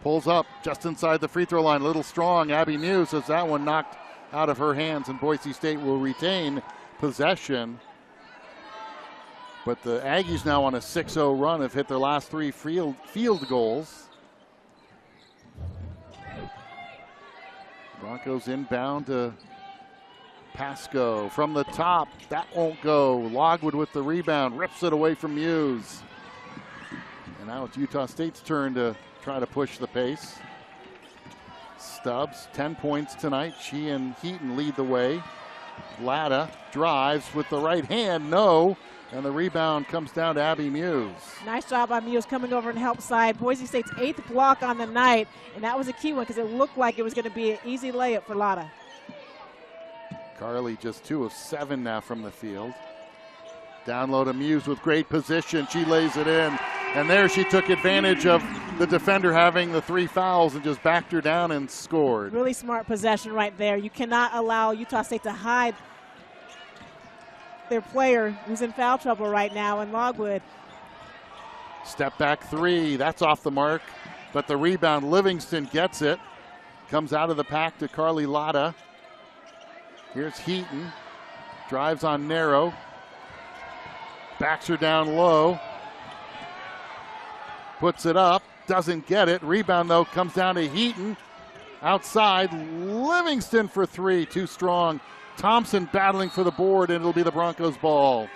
pulls up just inside the free throw line. A little strong. Abby Muse has that one knocked out of her hands, and Boise State will retain possession. But the Aggies now on a 6-0 run have hit their last 3 field goals. Broncos inbound to Pasco from the top. That won't go. Logwood with the rebound, rips it away from Muse. And now it's Utah State's turn to try to push the pace. Stubbs, 10 points tonight. She and Heaton lead the way. Latta drives with the right hand, no. And the rebound comes down to Abby Muse. Nice job by Muse coming over and help side. Boise State's 8th block on the night, and that was a key one because it looked like it was going to be an easy layup for Latta. Carly just 2 of 7 now from the field. Down low to Muse with great position. She lays it in. And there she took advantage of the defender having the 3 fouls and just backed her down and scored. Really smart possession right there. You cannot allow Utah State to hide their player who's in foul trouble right now in Logwood. Step back 3, that's off the mark. but the rebound, Livingston gets it. Comes out of the pack to Carly Latta. Here's Heaton. Drives on Narrow. Backs her down low. Puts it up. Doesn't get it. Rebound, though, comes down to Heaton. Outside, Livingston for three. Too strong. Thompson battling for the board, and it'll be the Broncos' ball.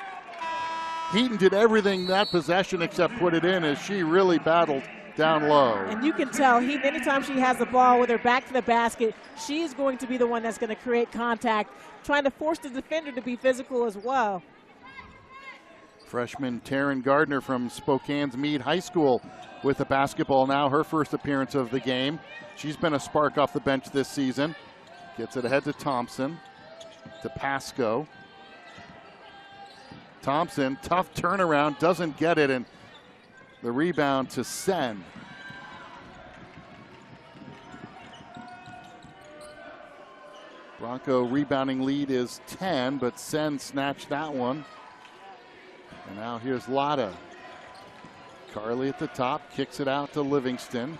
Heaton did everything that possession except put it in, as she really battled down low. And you can tell, anytime she has the ball with her back to the basket, she's going to be the one that's going to create contact, trying to force the defender to be physical as well. Freshman Taryn Gardner from Spokane's Meade High School with the basketball now, her first appearance of the game. She's been a spark off the bench this season. Gets it ahead to Thompson, to Pasco. Thompson, tough turnaround, doesn't get it, and the rebound to Sen. Bronco rebounding lead is 10, but Sen snatched that one. And now here's Latta. Carly at the top, kicks it out to Livingston.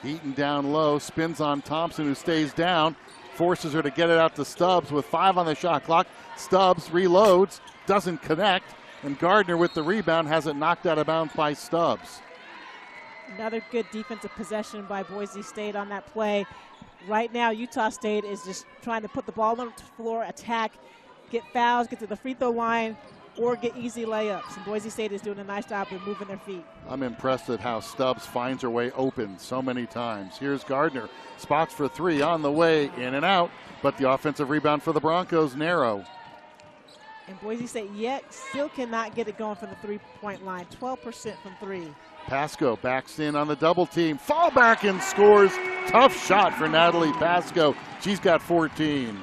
Heaton down low, spins on Thompson, who stays down, forces her to get it out to Stubbs with 5 on the shot clock. Stubbs reloads, doesn't connect, and Gardner with the rebound has it knocked out of bounds by Stubbs. Another good defensive possession by Boise State on that play. Right now, Utah State is just trying to put the ball on the floor, attack, get fouls, get to the free throw line, or get easy layups. And Boise State is doing a nice job of moving their feet. I'm impressed at how Stubbs finds her way open so many times. Here's Gardner. Spots for three on the way, in and out. But the offensive rebound for the Broncos, Narrow. And Boise State still cannot get it going from the three-point line. 12% from three. Pasco backs in on the double team. Fall back and scores. Tough shot for Natalie Pasco. She's got 14.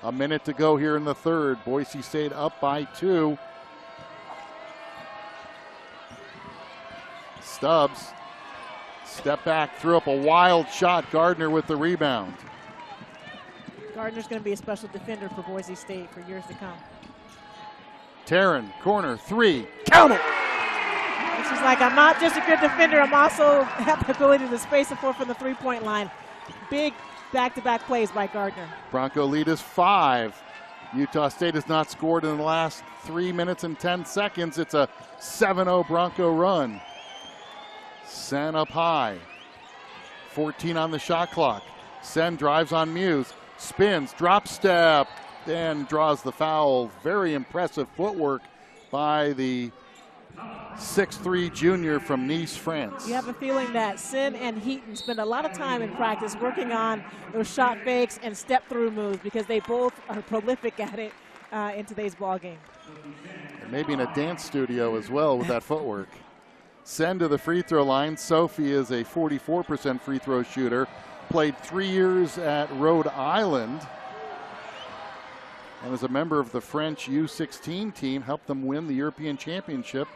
A minute to go here in the third. Boise State up by 2. Stubbs, step back, threw up a wild shot. Gardner with the rebound. Gardner's going to be a special defender for Boise State for years to come. Taryn, corner, 3, count it! And she's like, I'm not just a good defender, I'm also have the ability to space the floor from the three-point line. Big back-to-back plays by Gardner. Bronco lead is 5. Utah State has not scored in the last 3 minutes and 10 seconds. It's a 7-0 Bronco run. Sen up high. 14 on the shot clock. Sen drives on Muse. Spins, drop step, and draws the foul. Very impressive footwork by the 6'3" junior from Nice, France. You have a feeling that Sen and Heaton spend a lot of time in practice working on those shot fakes and step-through moves because they both are prolific at it in today's ball game. Maybe in a dance studio as well with that footwork. Sen to the free throw line. Sophie is a 44% free throw shooter. Played 3 years at Rhode Island and as a member of the French U16 team, helped them win the European Championship.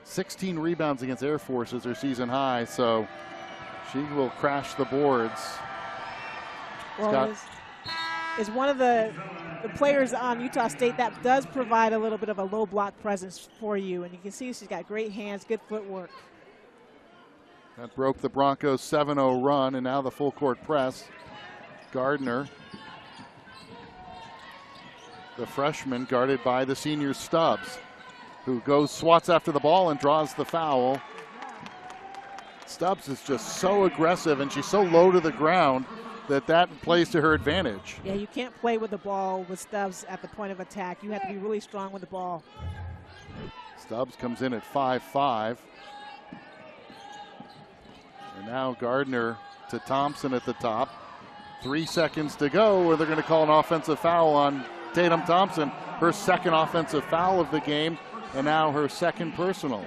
16 rebounds against Air Force is her season high, so she will crash the boards. Well, is one of the players on Utah State that does provide a little bit of a low block presence for you, and you can see she's got great hands, good footwork. That broke the Broncos' 7-0 run, and now the full court press. Gardner, the freshman, guarded by the senior Stubbs, who swats after the ball and draws the foul. Stubbs is just so aggressive, and she's so low to the ground that plays to her advantage. Yeah, you can't play with the ball with Stubbs at the point of attack. You have to be really strong with the ball. Stubbs comes in at 5'5". And now Gardner to Thompson at the top. 3 seconds to go, or they're going to call an offensive foul on Tatum Thompson. Her second offensive foul of the game, and now her second personal.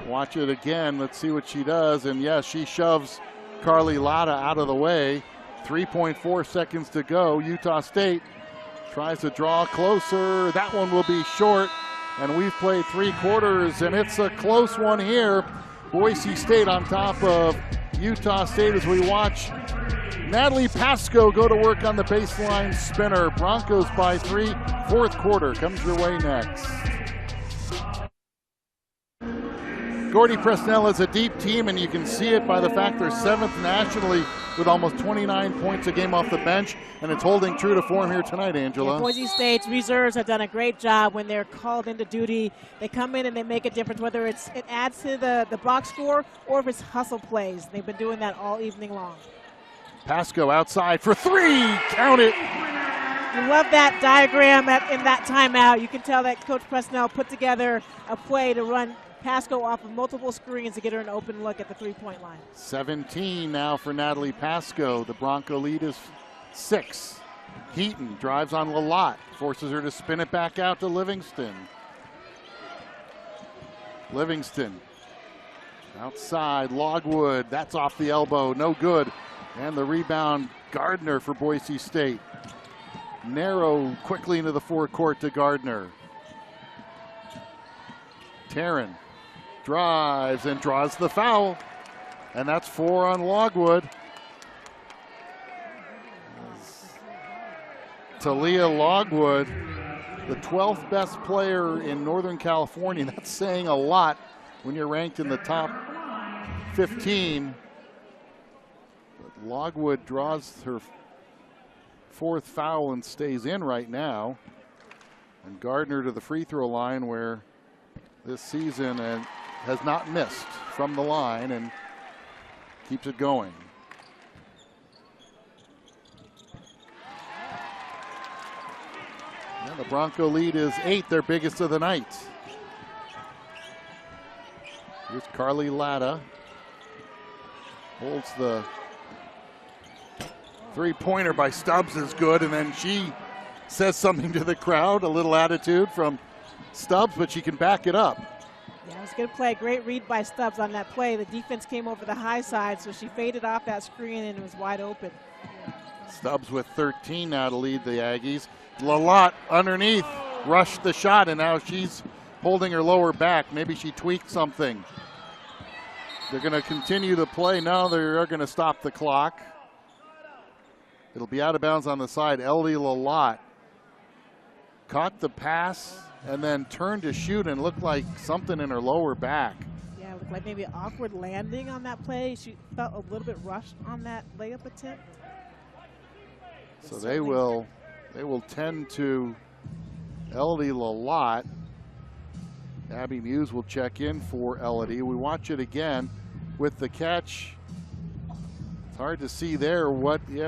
Watch it again. Let's see what she does. And yes, she shoves Carly Latta out of the way. 3.4 seconds to go. Utah State tries to draw closer. That one will be short. And we've played 3 quarters, and it's a close one here. Boise State on top of Utah State as we watch Natalie Pasco go to work on the baseline spinner. Broncos by 3. Fourth quarter comes your way next. Gordy Presnell is a deep team, and you can see it by the fact they're 7th nationally with almost 29 points a game off the bench, and it's holding true to form here tonight, Angela. Yeah, Boise State's reserves have done a great job when they're called into duty. They come in and they make a difference, whether it adds to the box score or if it's hustle plays. They've been doing that all evening long. Pasco outside for 3, count it. You love that diagram in that timeout. You can tell that Coach Presnell put together a play to run Pasco off of multiple screens to get her an open look at the three-point line. 17 now for Natalie Pasco. The Bronco lead is 6. Heaton drives on Lalott, forces her to spin it back out to Livingston. Livingston outside, Logwood, that's off the elbow, no good. And the rebound, Gardner for Boise State. Narrow quickly into the forecourt to Gardner. Taryn drives and draws the foul. And that's 4 on Logwood. Talia Logwood, the 12th best player in Northern California. That's saying a lot when you're ranked in the top 15. But Logwood draws her 4th foul and stays in right now. And Gardner to the free throw line, where this season has not missed from the line and keeps it going. And the Bronco lead is 8, their biggest of the night. Here's Carly Latta. Holds the three-pointer by Stubbs is good, and then she says something to the crowd, a little attitude from Stubbs, but she can back it up. Yeah, it was a good play. Great read by Stubbs on that play. The defense came over the high side, so she faded off that screen and it was wide open. Stubbs with 13 now to lead the Aggies. Lalott underneath, rushed the shot, and now she's holding her lower back. Maybe she tweaked something. They're going to continue to play. No, they're going to stop the clock. It'll be out of bounds on the side. Elodie Lalott caught the pass and then turned to shoot and looked like something in her lower back. Yeah, it looked like maybe an awkward landing on that play. She felt a little bit rushed on that layup attempt. So they will tend to Elodie Lalott. Abby Muse will check in for Elodie. We watch it again with the catch. It's hard to see there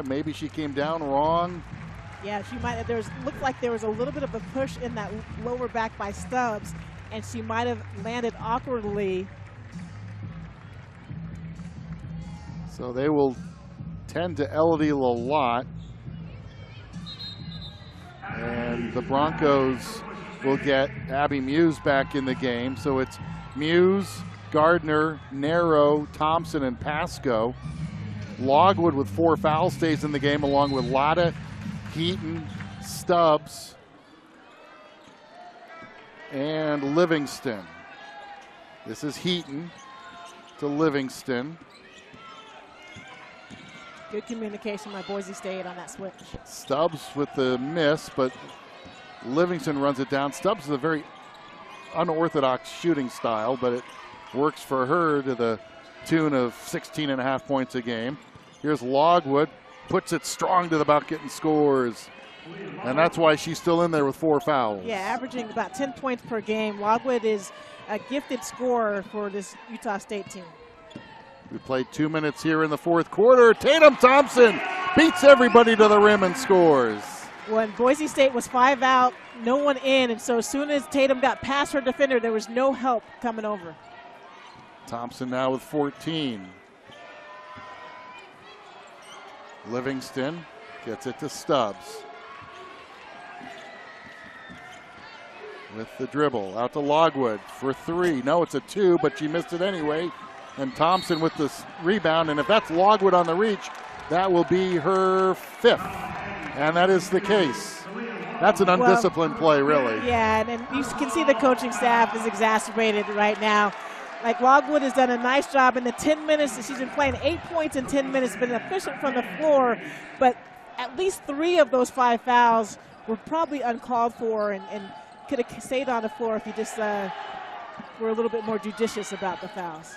maybe she came down wrong. Yeah, she might have. Looked like there was a little bit of a push in that lower back by Stubbs, and she might have landed awkwardly. So they will tend to Elodie Lalott. And the Broncos will get Abby Muse back in the game. So it's Muse, Gardner, Narrow, Thompson, and Pasco. Logwood with 4 fouls stays in the game, along with Latta, Heaton, Stubbs, and Livingston. This is Heaton to Livingston. Good communication by Boise State on that switch. Stubbs with the miss, but Livingston runs it down. Stubbs is a very unorthodox shooting style, but it works for her to the tune of 16.5 points a game. Here's Logwood, puts it strong to the bucket and scores. And that's why she's still in there with 4 fouls. Yeah, averaging about 10 points per game. Logwood is a gifted scorer for this Utah State team. We played 2 minutes here in the fourth quarter. Tatum Thompson beats everybody to the rim and scores. When Boise State was 5 out, no one in, and so as soon as Tatum got past her defender, there was no help coming over. Thompson now with 14. Livingston gets it to Stubbs. With the dribble, out to Logwood for 3. No, it's a 2, but she missed it anyway. And Thompson with the rebound, and if that's Logwood on the reach, that will be her 5th. And that is the case. That's an undisciplined play, really. Yeah, and you can see the coaching staff is exacerbated right now. Like, Logwood has done a nice job in the 10 minutes that she's been playing. 8 points in 10 minutes, been efficient from the floor, but at least 3 of those 5 fouls were probably uncalled for and could have stayed on the floor if you just were a little bit more judicious about the fouls.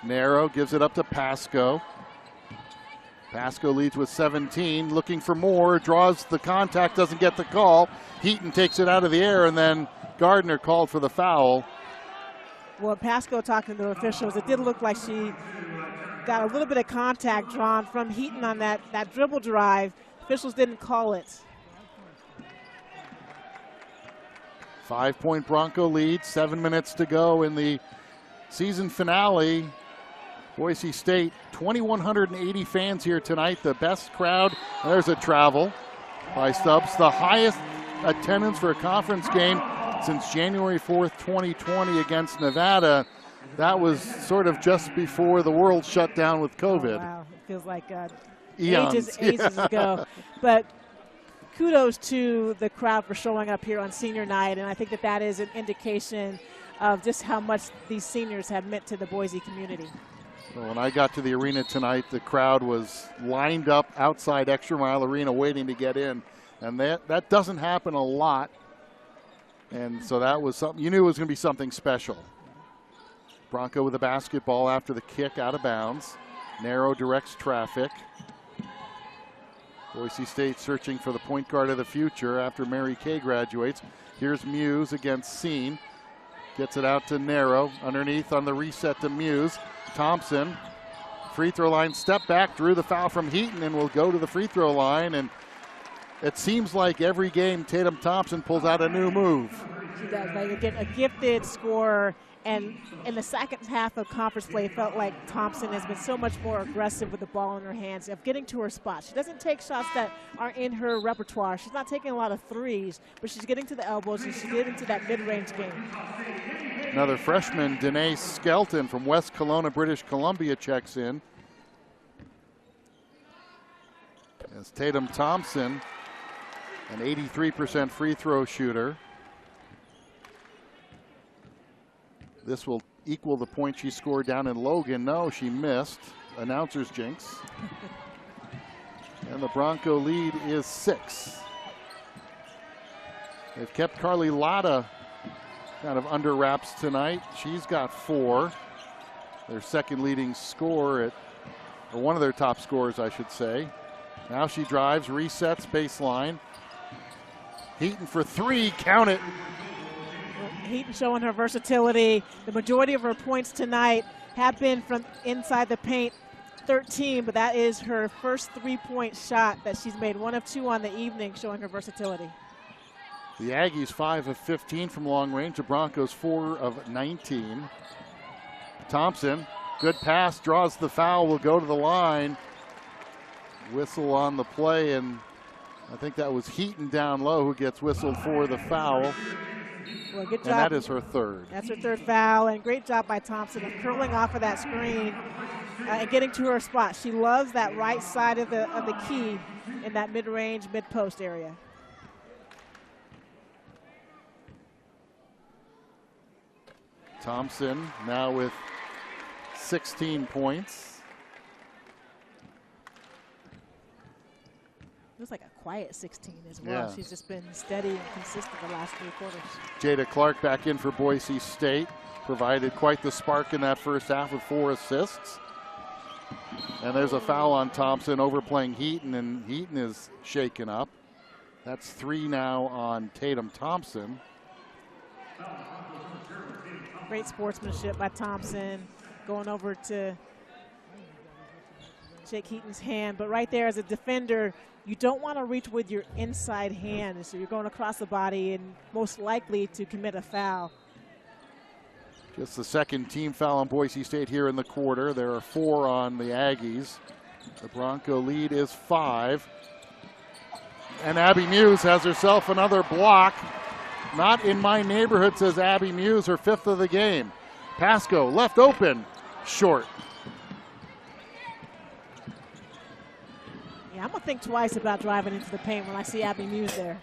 Narrow gives it up to Pasco. Pasco leads with 17, looking for more, draws the contact, doesn't get the call. Heaton takes it out of the air, and then Gardner called for the foul. Well, Pasco talking to the officials, it did look like she got a little bit of contact drawn from Heaton on that dribble drive. Officials didn't call it. 5-point Bronco lead, 7 minutes to go in the season finale. Boise State, 2,180 fans here tonight, the best crowd. There's a travel by Stubbs, the highest attendance for a conference game since January 4th, 2020 against Nevada. That was sort of just before the world shut down with COVID. Oh, wow, it feels like Eons. ages ago. But kudos to the crowd for showing up here on senior night, and I think that is an indication of just how much these seniors have meant to the Boise community. Well, when I got to the arena tonight, the crowd was lined up outside ExtraMile Arena waiting to get in, and that doesn't happen a lot. And so that was something, you knew it was going to be something special. Bronco with the basketball after the kick out of bounds. Narrow directs traffic. Boise State searching for the point guard of the future after Mary Kay graduates. Here's Muse against Scene. Gets it out to Narrow. Underneath on the reset to Muse. Thompson, free throw line step back, drew the foul from Heaton and will go to the free throw line. And it seems like every game Tatum Thompson pulls out a new move. She does. Like, again, a gifted scorer. And in the second half of conference play, it felt like Thompson has been so much more aggressive with the ball in her hands, of getting to her spot. She doesn't take shots that are in her repertoire. She's not taking a lot of threes, but she's getting to the elbows and she's getting to that mid-range game. Another freshman, Danae Skelton from West Kelowna, British Columbia, checks in. As Tatum Thompson, an 83% free throw shooter. This will equal the point she scored down in Logan. No, she missed. Announcer's jinx. And the Bronco lead is 6. They've kept Carly Latta kind of under wraps tonight. She's got 4. Their second leading scorer, or one of their top scorers, I should say. Now she drives, resets, baseline. Heaton for 3, count it. Heaton showing her versatility. The majority of her points tonight have been from inside the paint, 13, but that is her first 3-point shot that she's made, 1 of 2 on the evening, showing her versatility. The Aggies 5 of 15 from long range. The Broncos 4 of 19. Thompson, good pass, draws the foul, will go to the line. Whistle on the play, and I think that was Heaton down low who gets whistled for the foul. Well, good job. And that is her 3rd. That's her 3rd foul, and great job by Thompson of curling off of that screen and getting to her spot. She loves that right side of the key in that mid-range, mid-post area. Thompson now with 16 points. It was like a quiet 16 as well. Yeah. She's just been steady and consistent the last 3 quarters. Jada Clark back in for Boise State. Provided quite the spark in that first half with 4 assists. And there's a foul on Thompson overplaying Heaton, and Heaton is shaken up. That's 3 now on Tatum Thompson. Great sportsmanship by Thompson, going over to shake Heaton's hand. But right there as a defender, you don't want to reach with your inside hand. So you're going across the body and most likely to commit a foul. Just the second team foul on Boise State here in the quarter. There are 4 on the Aggies. The Bronco lead is 5. And Abby Muse has herself another block. Not in my neighborhood, says Abby Muse, her 5th of the game. Pasco left open, short. Yeah, I'm going to think twice about driving into the paint when I see Abby Muse there.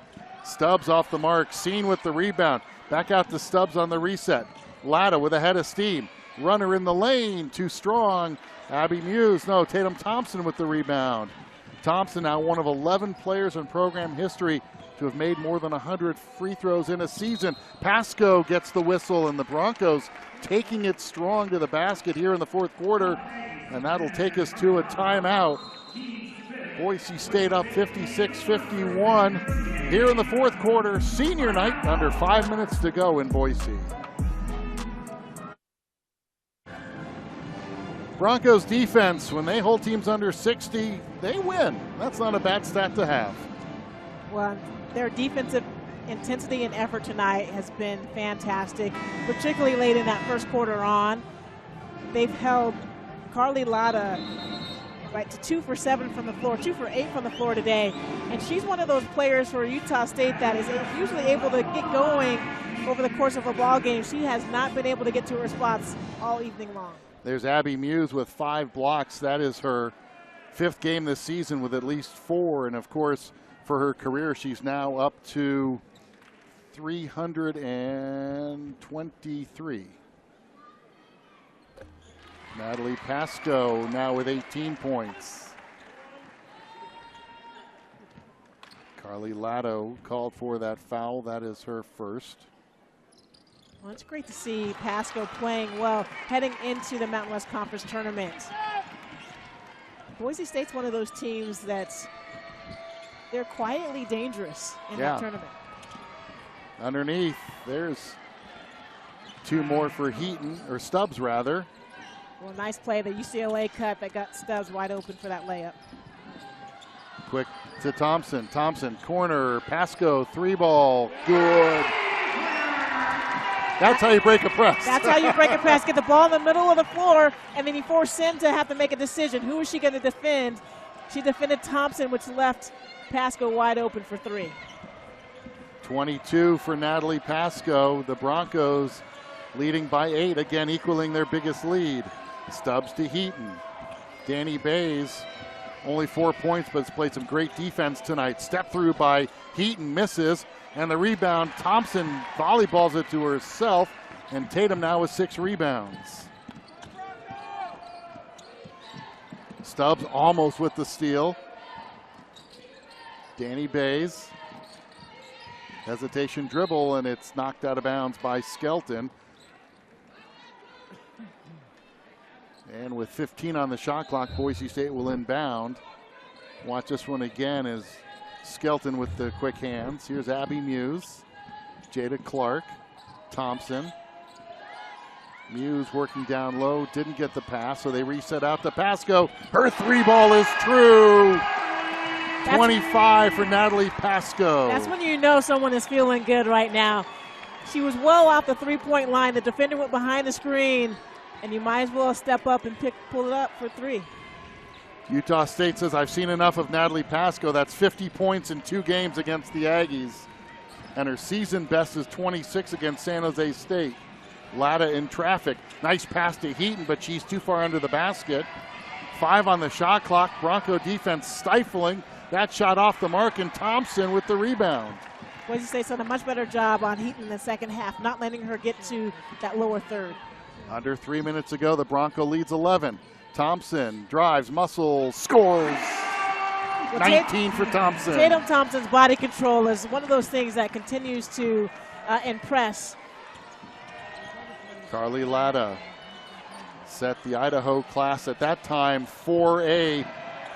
Stubbs off the mark, Scene with the rebound. Back out to Stubbs on the reset. Latta with a head of steam. Runner in the lane, too strong. Abby Muse, no, Tatum Thompson with the rebound. Thompson, now one of 11 players in program history to have made more than 100 free throws in a season. Pasco gets the whistle, and the Broncos taking it strong to the basket here in the fourth quarter, and that'll take us to a timeout. Boise State up 56-51 here in the fourth quarter. Senior night, under 5 minutes to go in Boise. Broncos defense, when they hold teams under 60, they win. That's not a bad stat to have. Well, their defensive intensity and effort tonight has been fantastic, particularly late in that first quarter on. They've held Carly Latta to 2 for 7 from the floor, 2 for 8 from the floor today. And she's one of those players for Utah State that is usually able to get going over the course of a ball game. She has not been able to get to her spots all evening long. There's Abby Muse with 5 blocks. That is her 5th game this season with at least 4. And of course, for her career, she's now up to 323. Natalie Pasco now with 18 points. Carly Latta called for that foul. That is her first. Well, it's great to see Pasco playing well heading into the Mountain West Conference tournament. Boise State's one of those teams that's they're quietly dangerous in that tournament. Underneath, there's 2 more for Heaton, or Stubbs rather. Well, nice play, the UCLA cut that got Stubbs wide open for that layup. Quick to Thompson. Thompson, corner, Pasco, 3-ball, good. That's how you break a press. That's how you break a press. Get the ball in the middle of the floor, and then you force Sin to have to make a decision. Who is she going to defend? She defended Thompson, which left Pasco wide open for 3. 22 for Natalie Pasco. The Broncos leading by 8, again equaling their biggest lead. Stubbs to Heaton. Danny Bays, only 4 points, but has played some great defense tonight. Step through by Heaton, misses, and the rebound, Thompson volleyballs it to herself, and Tatum now with 6 rebounds. Stubbs almost with the steal. Danny Bays, hesitation dribble, and it's knocked out of bounds by Skelton. And with 15 on the shot clock, Boise State will inbound. Watch this one again as Skelton with the quick hands. Here's Abby Muse, Jada Clark, Thompson. Muse working down low, didn't get the pass, so they reset out to Pasco. Her 3-ball is true. 25 for Natalie Pasco. That's when you know someone is feeling good right now. She was well off the 3-point line. The defender went behind the screen, and you might as well step up and pull it up for 3. Utah State says, I've seen enough of Natalie Pasco. That's 50 points in 2 games against the Aggies. And her season best is 26 against San Jose State. Latta in traffic. Nice pass to Heaton, but she's too far under the basket. 5 on the shot clock. Bronco defense stifling. That shot off the mark, and Thompson with the rebound. Boise State's done a much better job on Heaton in the second half, not letting her get to that lower third. Under 3 minutes ago, the Bronco leads 11. Thompson drives, muscles, scores. 19 for Thompson. Tatum Thompson's body control is one of those things that continues to impress. Carly Latta set the Idaho class at that time 4A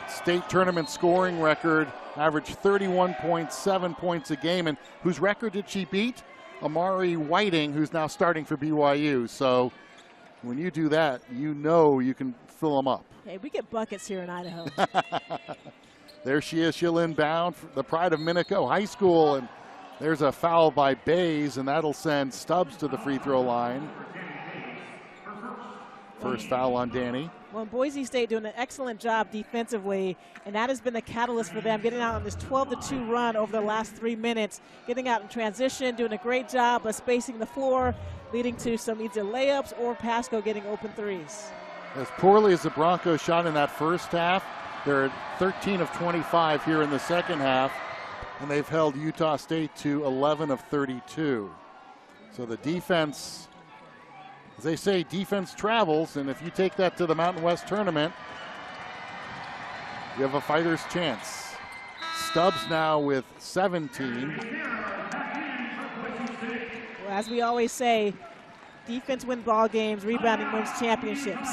state tournament scoring record, averaged 31.7 points a game. And whose record did she beat? Amari Whiting, who's now starting for BYU. So when you do that, you know you can fill them up. Hey, we get buckets here in Idaho. There she is. She'll inbound for the pride of Minico High School. And there's a foul by Bays, and that'll send Stubbs to the free throw line. First foul on Danny. Well, Boise State doing an excellent job defensively, and that has been the catalyst for them, getting out on this 12-2 run over the last 3 minutes, getting out in transition, doing a great job of spacing the floor, leading to some either layups or Pasco getting open threes. As poorly as the Broncos shot in that first half, they're at 13 of 25 here in the second half, and they've held Utah State to 11 of 32. So the defense, as they say, defense travels, and if you take that to the Mountain West tournament, you have a fighter's chance. Stubbs now with 17. Well, as we always say, defense wins ball games, rebounding wins championships.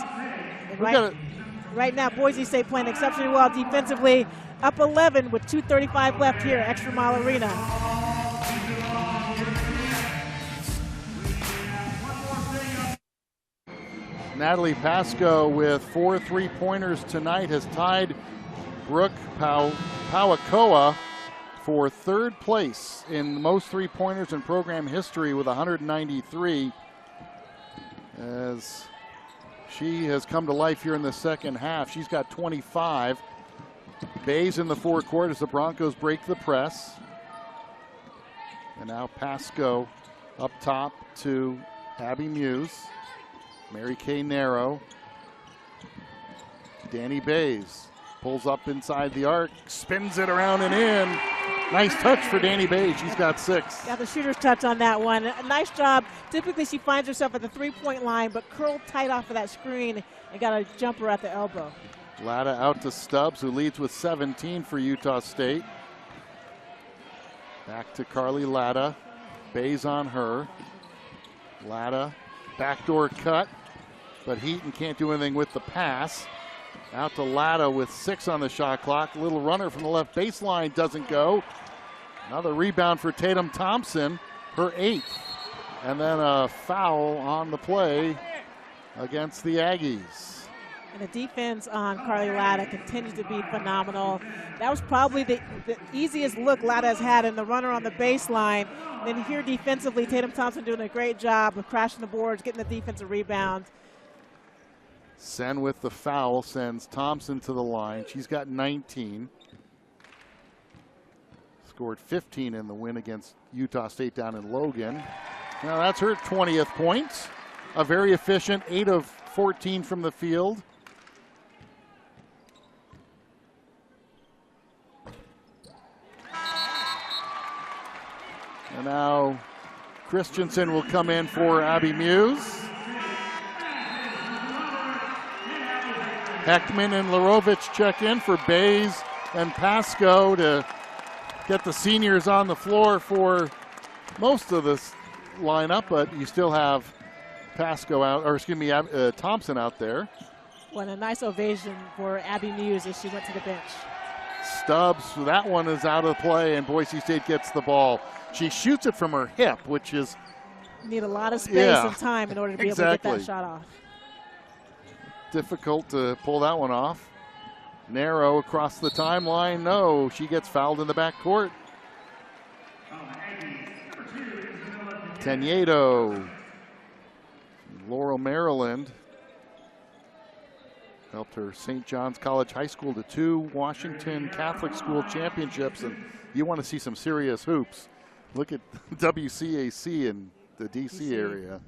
And right now, Boise State playing exceptionally well defensively, up 11 with 2:35 left here at ExtraMile Arena. Natalie Pasco with 4 3-pointers tonight has tied Brooke Pauakoa for 3rd place in most 3-pointers in program history with 193, as she has come to life here in the second half. She's got 25. Bays in the forecourt as the Broncos break the press. And now Pasco up top to Abby Muse. Mary Kay Narrow. Danny Bays pulls up inside the arc, spins it around and in. Nice touch for Danny Bays. She's got 6. Got the shooter's touch on that one. A nice job. Typically she finds herself at the 3-point line, but curled tight off of that screen and got a jumper at the elbow. Latta out to Stubbs, who leads with 17 for Utah State. Back to Carly Latta. Bays on her. Latta, backdoor cut, but Heaton can't do anything with the pass. Out to Latta with 6 on the shot clock. Little runner from the left baseline doesn't go. Another rebound for Tatum Thompson, her 8th. And then a foul on the play against the Aggies. And the defense on Carly Latta continues to be phenomenal. That was probably the easiest look Latta has had in the runner on the baseline. And then here defensively, Tatum Thompson doing a great job of crashing the boards, getting the defensive rebound. Sen with the foul sends Thompson to the line. She's got 19. Scored 15 in the win against Utah State down in Logan. Now that's her 20th point. A very efficient 8 of 14 from the field. And now Christensen will come in for Abby Muse. Heckman and Larovich check in for Bays and Pasco to get the seniors on the floor for most of this lineup, but you still have Pasco out, or excuse me, Thompson out there. Well, a nice ovation for Abby Muse as she went to the bench. Stubbs, that one is out of play, and Boise State gets the ball. She shoots it from her hip, which is... Need a lot of space and time in order to be able to get that shot off. Difficult to pull that one off. Narrow across the timeline. No, she gets fouled in the backcourt. Teniedo. Laurel, Maryland. Helped her St. John's College High School to 2 Washington Catholic School championships. And you want to see some serious hoops. Look at WCAC in the DC area.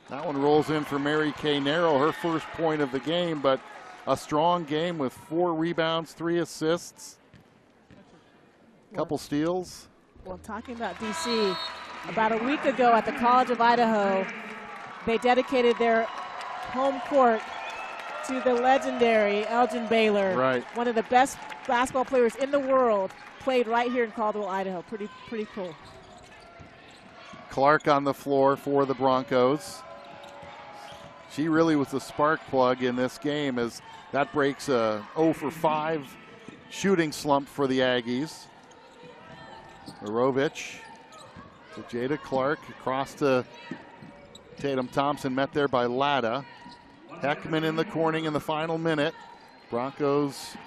That one rolls in for Mary Kay Narrow, her first point of the game, but a strong game with 4 rebounds, 3 assists, couple steals. Well, talking about DC, about a week ago at the College of Idaho, they dedicated their home court to the legendary Elgin Baylor. Right. One of the best basketball players in the world, played right here in Caldwell, Idaho. Pretty cool. Clark on the floor for the Broncos. She really was the spark plug in this game, as that breaks a 0 for 5 shooting slump for the Aggies. Larovich to Jada Clark, across to Tatum Thompson, met there by Latta. Heckman in the corning in the final minute. Broncos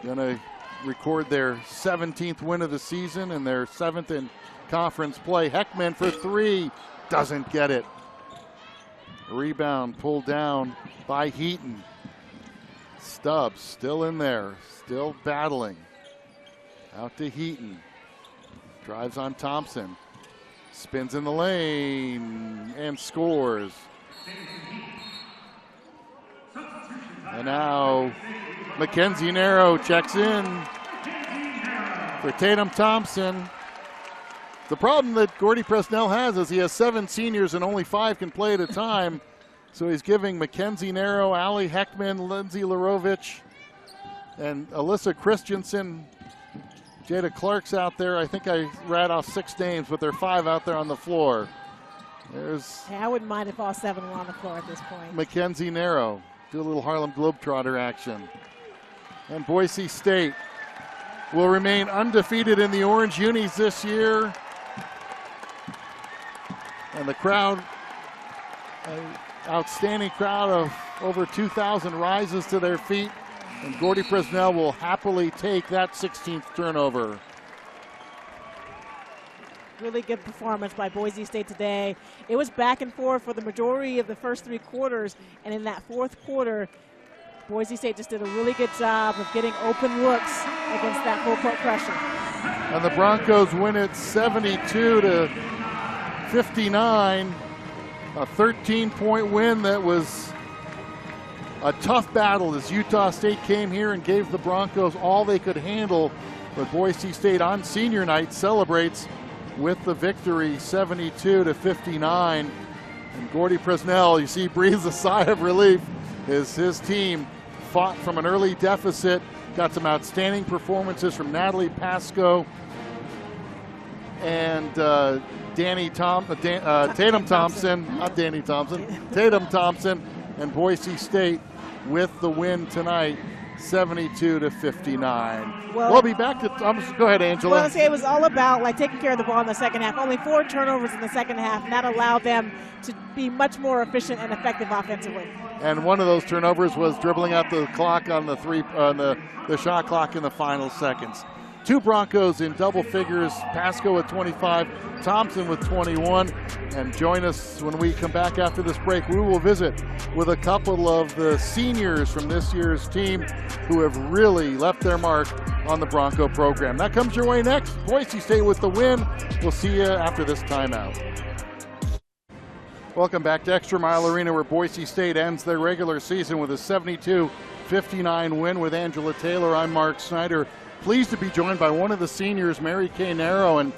gonna record their 17th win of the season and their 7th in conference play. Heckman for 3, doesn't get it. Rebound pulled down by Heaton. Stubbs still in there, still battling. Out to Heaton. Drives on Thompson. Spins in the lane and scores. And now Mackenzie Narrow checks in for Tatum Thompson. The problem that Gordy Presnell has is he has 7 seniors and only 5 can play at a time. So he's giving Mackenzie Narrow, Allie Heckman, Lindsay Larovich And Alyssa Christensen, Jada Clark's out there. I think I read off 6 names, but there are 5 out there on the floor. There's I wouldn't mind if all 7 were on the floor at this point. Mackenzie Narrow. Do a little Harlem Globetrotter action. And Boise State will remain undefeated in the Orange Unis this year. And the crowd, an outstanding crowd of over 2,000 rises to their feet. And Gordy Presnell will happily take that 16th turnover. Really good performance by Boise State today. It was back and forth for the majority of the first 3 quarters, and in that 4th quarter, Boise State just did a really good job of getting open looks against that full court pressure. And the Broncos win it 72-59, a 13-point win that was a tough battle as Utah State came here and gave the Broncos all they could handle, but Boise State on senior night celebrates with the victory 72-59. And Gordy Presnell, you see, breathes a sigh of relief as his team fought from an early deficit, got some outstanding performances from Natalie Pascoe and Tatum Thompson, not Danny Thompson, Tatum Thompson, and Boise State with the win tonight, 72-59. We'll be back to go ahead, Angela. Well, it was all about taking care of the ball in the second half. Only 4 turnovers in the second half, and that allowed them to be much more efficient and effective offensively. And one of those turnovers was dribbling out the clock on the shot clock in the final seconds. 2 Broncos in double figures, Pascoe with 25, Thompson with 21. And join us when we come back after this break. We will visit with a couple of the seniors from this year's team who have really left their mark on the Bronco program. That comes your way next. Boise State with the win. We'll see you after this timeout. Welcome back to ExtraMile Arena, where Boise State ends their regular season with a 72-59 win with Angela Taylor. I'm Mark Snyder. Pleased to be joined by one of the seniors, Mary Kay Narrow, and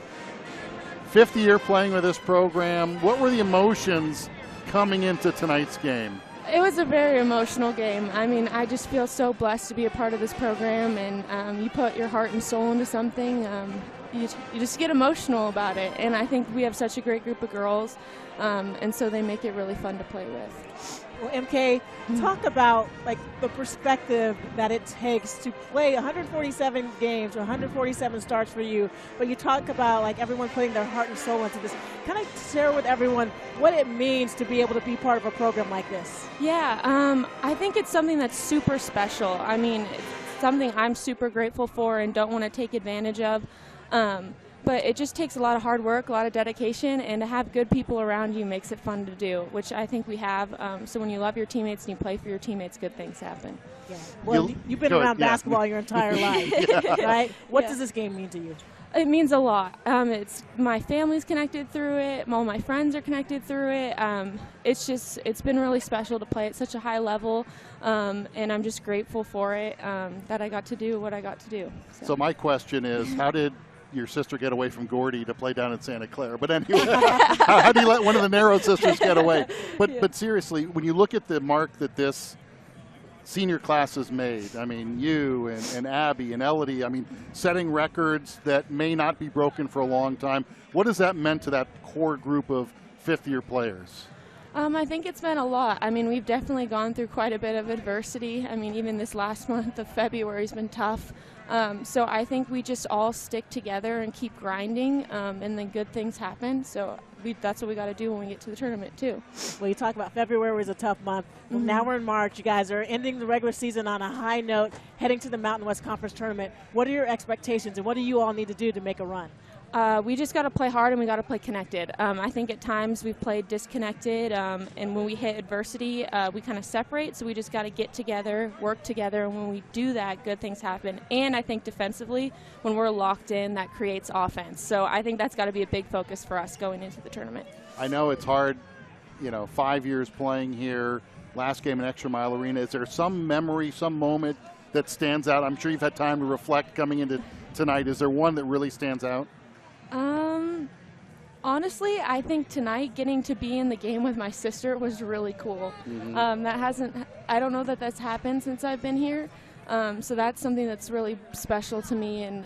5th year playing with this program. What were the emotions coming into tonight's game? It was a very emotional game. I mean, I just feel so blessed to be a part of this program, and you put your heart and soul into something. You just get emotional about it, and I think we have such a great group of girls, and so they make it really fun to play with. Well, MK, talk about the perspective that it takes to play 147 games or 147 starts for you, but you talk about everyone putting their heart and soul into this. Kind of share with everyone what it means to be able to be part of a program like this. Yeah, I think it's something that's super special. I mean, it's something I'm super grateful for and don't want to take advantage of. But it just takes a lot of hard work, a lot of dedication, and to have good people around you makes it fun to do, which I think we have. So when you love your teammates and you play for your teammates, good things happen. Yeah. Well, you've been around basketball your entire life, right? What does this game mean to you? It means a lot. It's my family's connected through it. All my friends are connected through it. It's been really special to play at such a high level, and I'm just grateful for it that I got to do what I got to do. So my question is, how did your sister get away from Gordy to play down in Santa Clara? But anyway, how do you let one of the Narrow sisters get away? But seriously, when you look at the mark that this senior class has made, I mean, you and Abby and Elodie, I mean, setting records that may not be broken for a long time. What has that meant to that core group of 5th-year players? I think it's meant a lot. I mean, we've definitely gone through quite a bit of adversity. I mean, even this last month of February has been tough. So I think we just all stick together and keep grinding, and then good things happen. So that's what we got to do when we get to the tournament, too. Well, you talk about February was a tough month. Well, now we're in March. You guys are ending the regular season on a high note, heading to the Mountain West Conference tournament. What are your expectations, and what do you all need to do to make a run? We just got to play hard and we got to play connected. I think at times we've played disconnected, and when we hit adversity, we kind of separate. So we just got to get together, work together, and when we do that, good things happen. And I think defensively, when we're locked in, that creates offense. So I think that's got to be a big focus for us going into the tournament. I know it's hard, 5 years playing here, last game in ExtraMile Arena. Is there some memory, some moment that stands out? I'm sure you've had time to reflect coming into tonight. Is there one that really stands out? Honestly, I think tonight getting to be in the game with my sister was really cool. I don't know that that's happened since I've been here. So that's something that's really special to me, and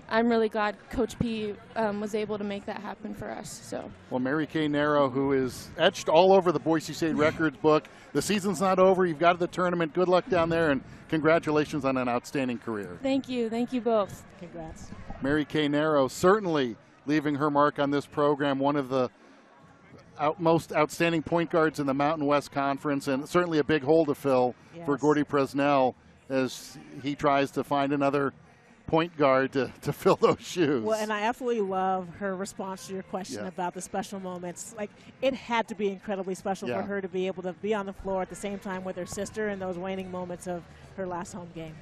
I'm really glad Coach P was able to make that happen for us. So. Well, Mary Kay Narrow, who is etched all over the Boise State records book. The season's not over. You've got to the tournament. Good luck down there, and congratulations on an outstanding career. Thank you. Thank you both. Congrats. Mary Kay Narrow certainly leaving her mark on this program, one of the most outstanding point guards in the Mountain West Conference, and certainly a big hole to fill for Gordy Presnell as he tries to find another point guard to fill those shoes. Well, and I absolutely love her response to your question about the special moments. Like, it had to be incredibly special for her to be able to be on the floor at the same time with her sister in those waning moments of her last home game.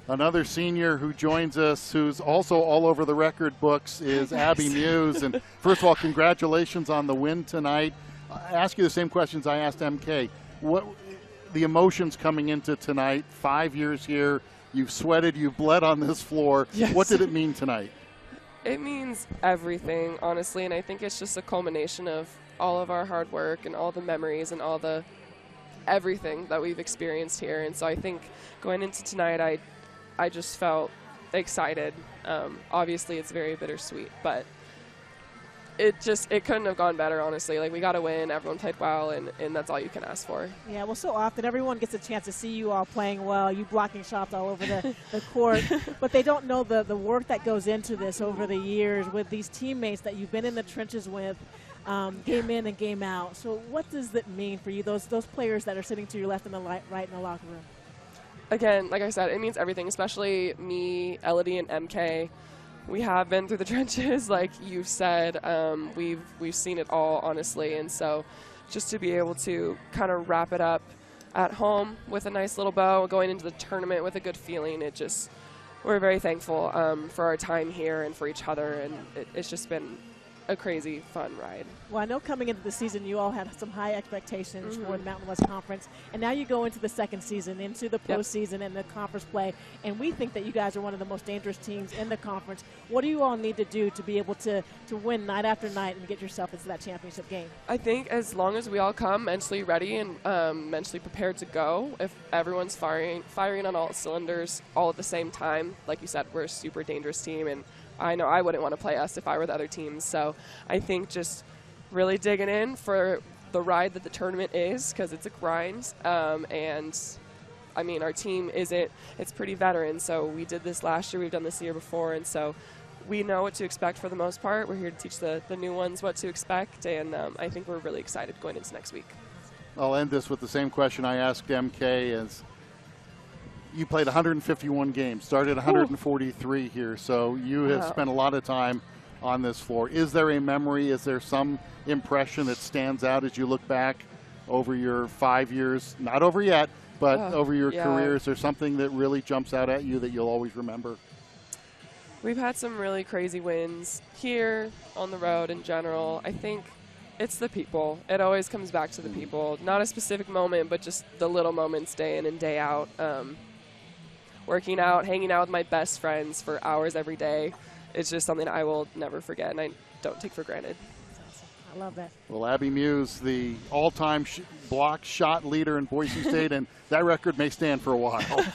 Another senior who joins us, who's also all over the record books, is Abby Muse. And first of all, congratulations on the win tonight. I ask you the same questions I asked MK. What the emotions coming into tonight? 5 years here, you've sweated, you've bled on this floor. Yes. What did it mean tonight? It means everything, honestly, and I think it's just a culmination of all of our hard work and all the memories and all the everything that we've experienced here. And so I think going into tonight, I just felt excited. Obviously, it's very bittersweet, but it couldn't have gone better, honestly. Like, we got to win. Everyone played well, and that's all you can ask for. Yeah, well, so often everyone gets a chance to see you all playing well, you blocking shots all over the court, but they don't know the work that goes into this over the years with these teammates that you've been in the trenches with, game in and game out. So what does that mean for you, those players that are sitting to your left and the right in the locker room? Again, like I said, it means everything, especially me, Elodie, and MK. We have been through the trenches, like you've said. We've seen it all, honestly, and so just to be able to kind of wrap it up at home with a nice little bow, going into the tournament with a good feeling, we're very thankful for our time here and for each other, and it's just been a crazy, fun ride. Well, I know coming into the season you all had some high expectations for the Mountain West Conference, and now you go into the second season, into the postseason and the conference play, and we think that you guys are one of the most dangerous teams in the conference. What do you all need to do to be able to win night after night and get yourself into that championship game? I think as long as we all come mentally ready and mentally prepared to go, if everyone's firing on all cylinders all at the same time, like you said, we're a super dangerous team, and I know I wouldn't want to play us if I were the other teams. So I think just really digging in for the ride that the tournament is, because it's a grind. And, I mean, our team it's pretty veteran. So we did this last year. We've done this the year before. And so we know what to expect for the most part. We're here to teach the new ones what to expect. And I think we're really excited going into next week. I'll end this with the same question I asked MK as you played 151 games, started 143 here, so you have spent a lot of time on this floor. Is there a memory, is there some impression that stands out as you look back over your 5 years, not over yet, but over your career? Is there something that really jumps out at you that you'll always remember? We've had some really crazy wins here, on the road in general. I think it's the people. It always comes back to the people. Not a specific moment, but just the little moments day in and day out. Working out, hanging out with my best friends for hours every day. It's just something I will never forget, and I don't take for granted. I love that. Well, Abby Muse, the all-time block shot leader in Boise State, and that record may stand for a while.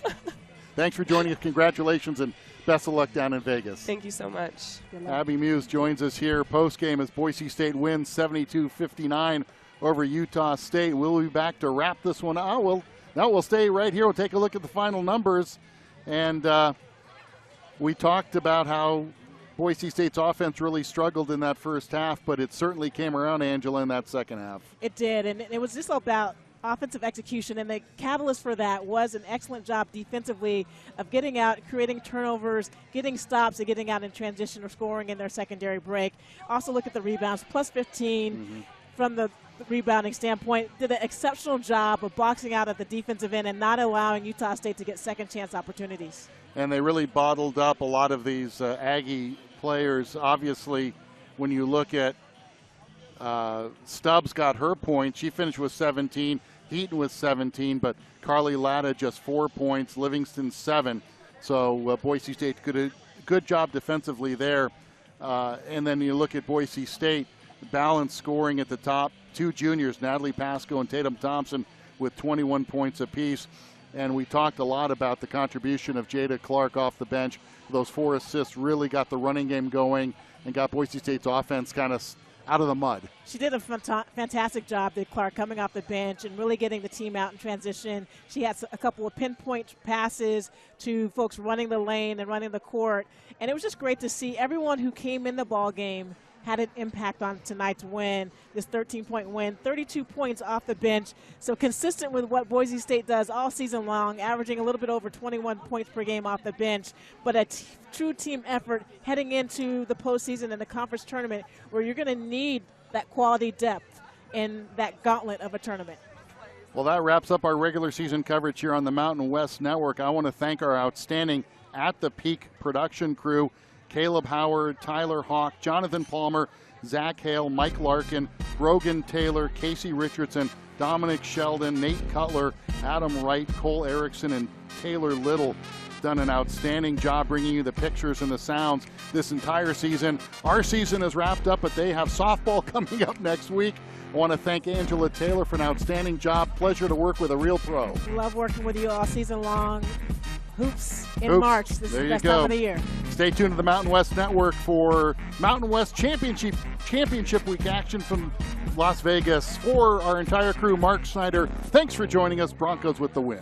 Thanks for joining us. Congratulations, and best of luck down in Vegas. Thank you so much. Abby Muse joins us here post-game as Boise State wins 72-59 over Utah State. We'll be back to wrap this one out. We'll stay right here. We'll take a look at the final numbers. And we talked about how Boise State's offense really struggled in that first half, but it certainly came around, Angela, in that second half. It did, and it was just about offensive execution, and the catalyst for that was an excellent job defensively of getting out, creating turnovers, getting stops, and getting out in transition or scoring in their secondary break. Also look at the rebounds, plus 15 from the rebounding standpoint. Did an exceptional job of boxing out at the defensive end and not allowing Utah State to get second chance opportunities. And they really bottled up a lot of these Aggie players. Obviously, when you look at Stubbs got her point, she finished with 17, Heaton with 17, but Carly Latta just 4 points, Livingston 7. So Boise State did a good job defensively there. And then you look at Boise State, balanced scoring at the top. Two juniors, Natalie Pasco and Tatum Thompson, with 21 points apiece. And we talked a lot about the contribution of Jada Clark off the bench. Those 4 assists really got the running game going and got Boise State's offense kind of out of the mud. She did a fantastic job, did Clark, coming off the bench and really getting the team out in transition. She had a couple of pinpoint passes to folks running the lane and running the court. And it was just great to see everyone who came in the ball game had an impact on tonight's win, this 13-point win, 32 points off the bench. So consistent with what Boise State does all season long, averaging a little bit over 21 points per game off the bench, but a true team effort heading into the postseason and the conference tournament where you're going to need that quality depth in that gauntlet of a tournament. Well, that wraps up our regular season coverage here on the Mountain West Network. I want to thank our outstanding At the Peak production crew, Caleb Howard, Tyler Hawk, Jonathan Palmer, Zach Hale, Mike Larkin, Brogan Taylor, Casey Richardson, Dominic Sheldon, Nate Cutler, Adam Wright, Cole Erickson, and Taylor Little. Done an outstanding job bringing you the pictures and the sounds this entire season. Our season is wrapped up, but they have softball coming up next week. I want to thank Angela Taylor for an outstanding job. Pleasure to work with a real pro. Love working with you all season long. Hoops in March. This is the best time of the year. Stay tuned to the Mountain West Network for Mountain West Championship Week action from Las Vegas. For our entire crew, Mark Snyder, thanks for joining us. Broncos with the win.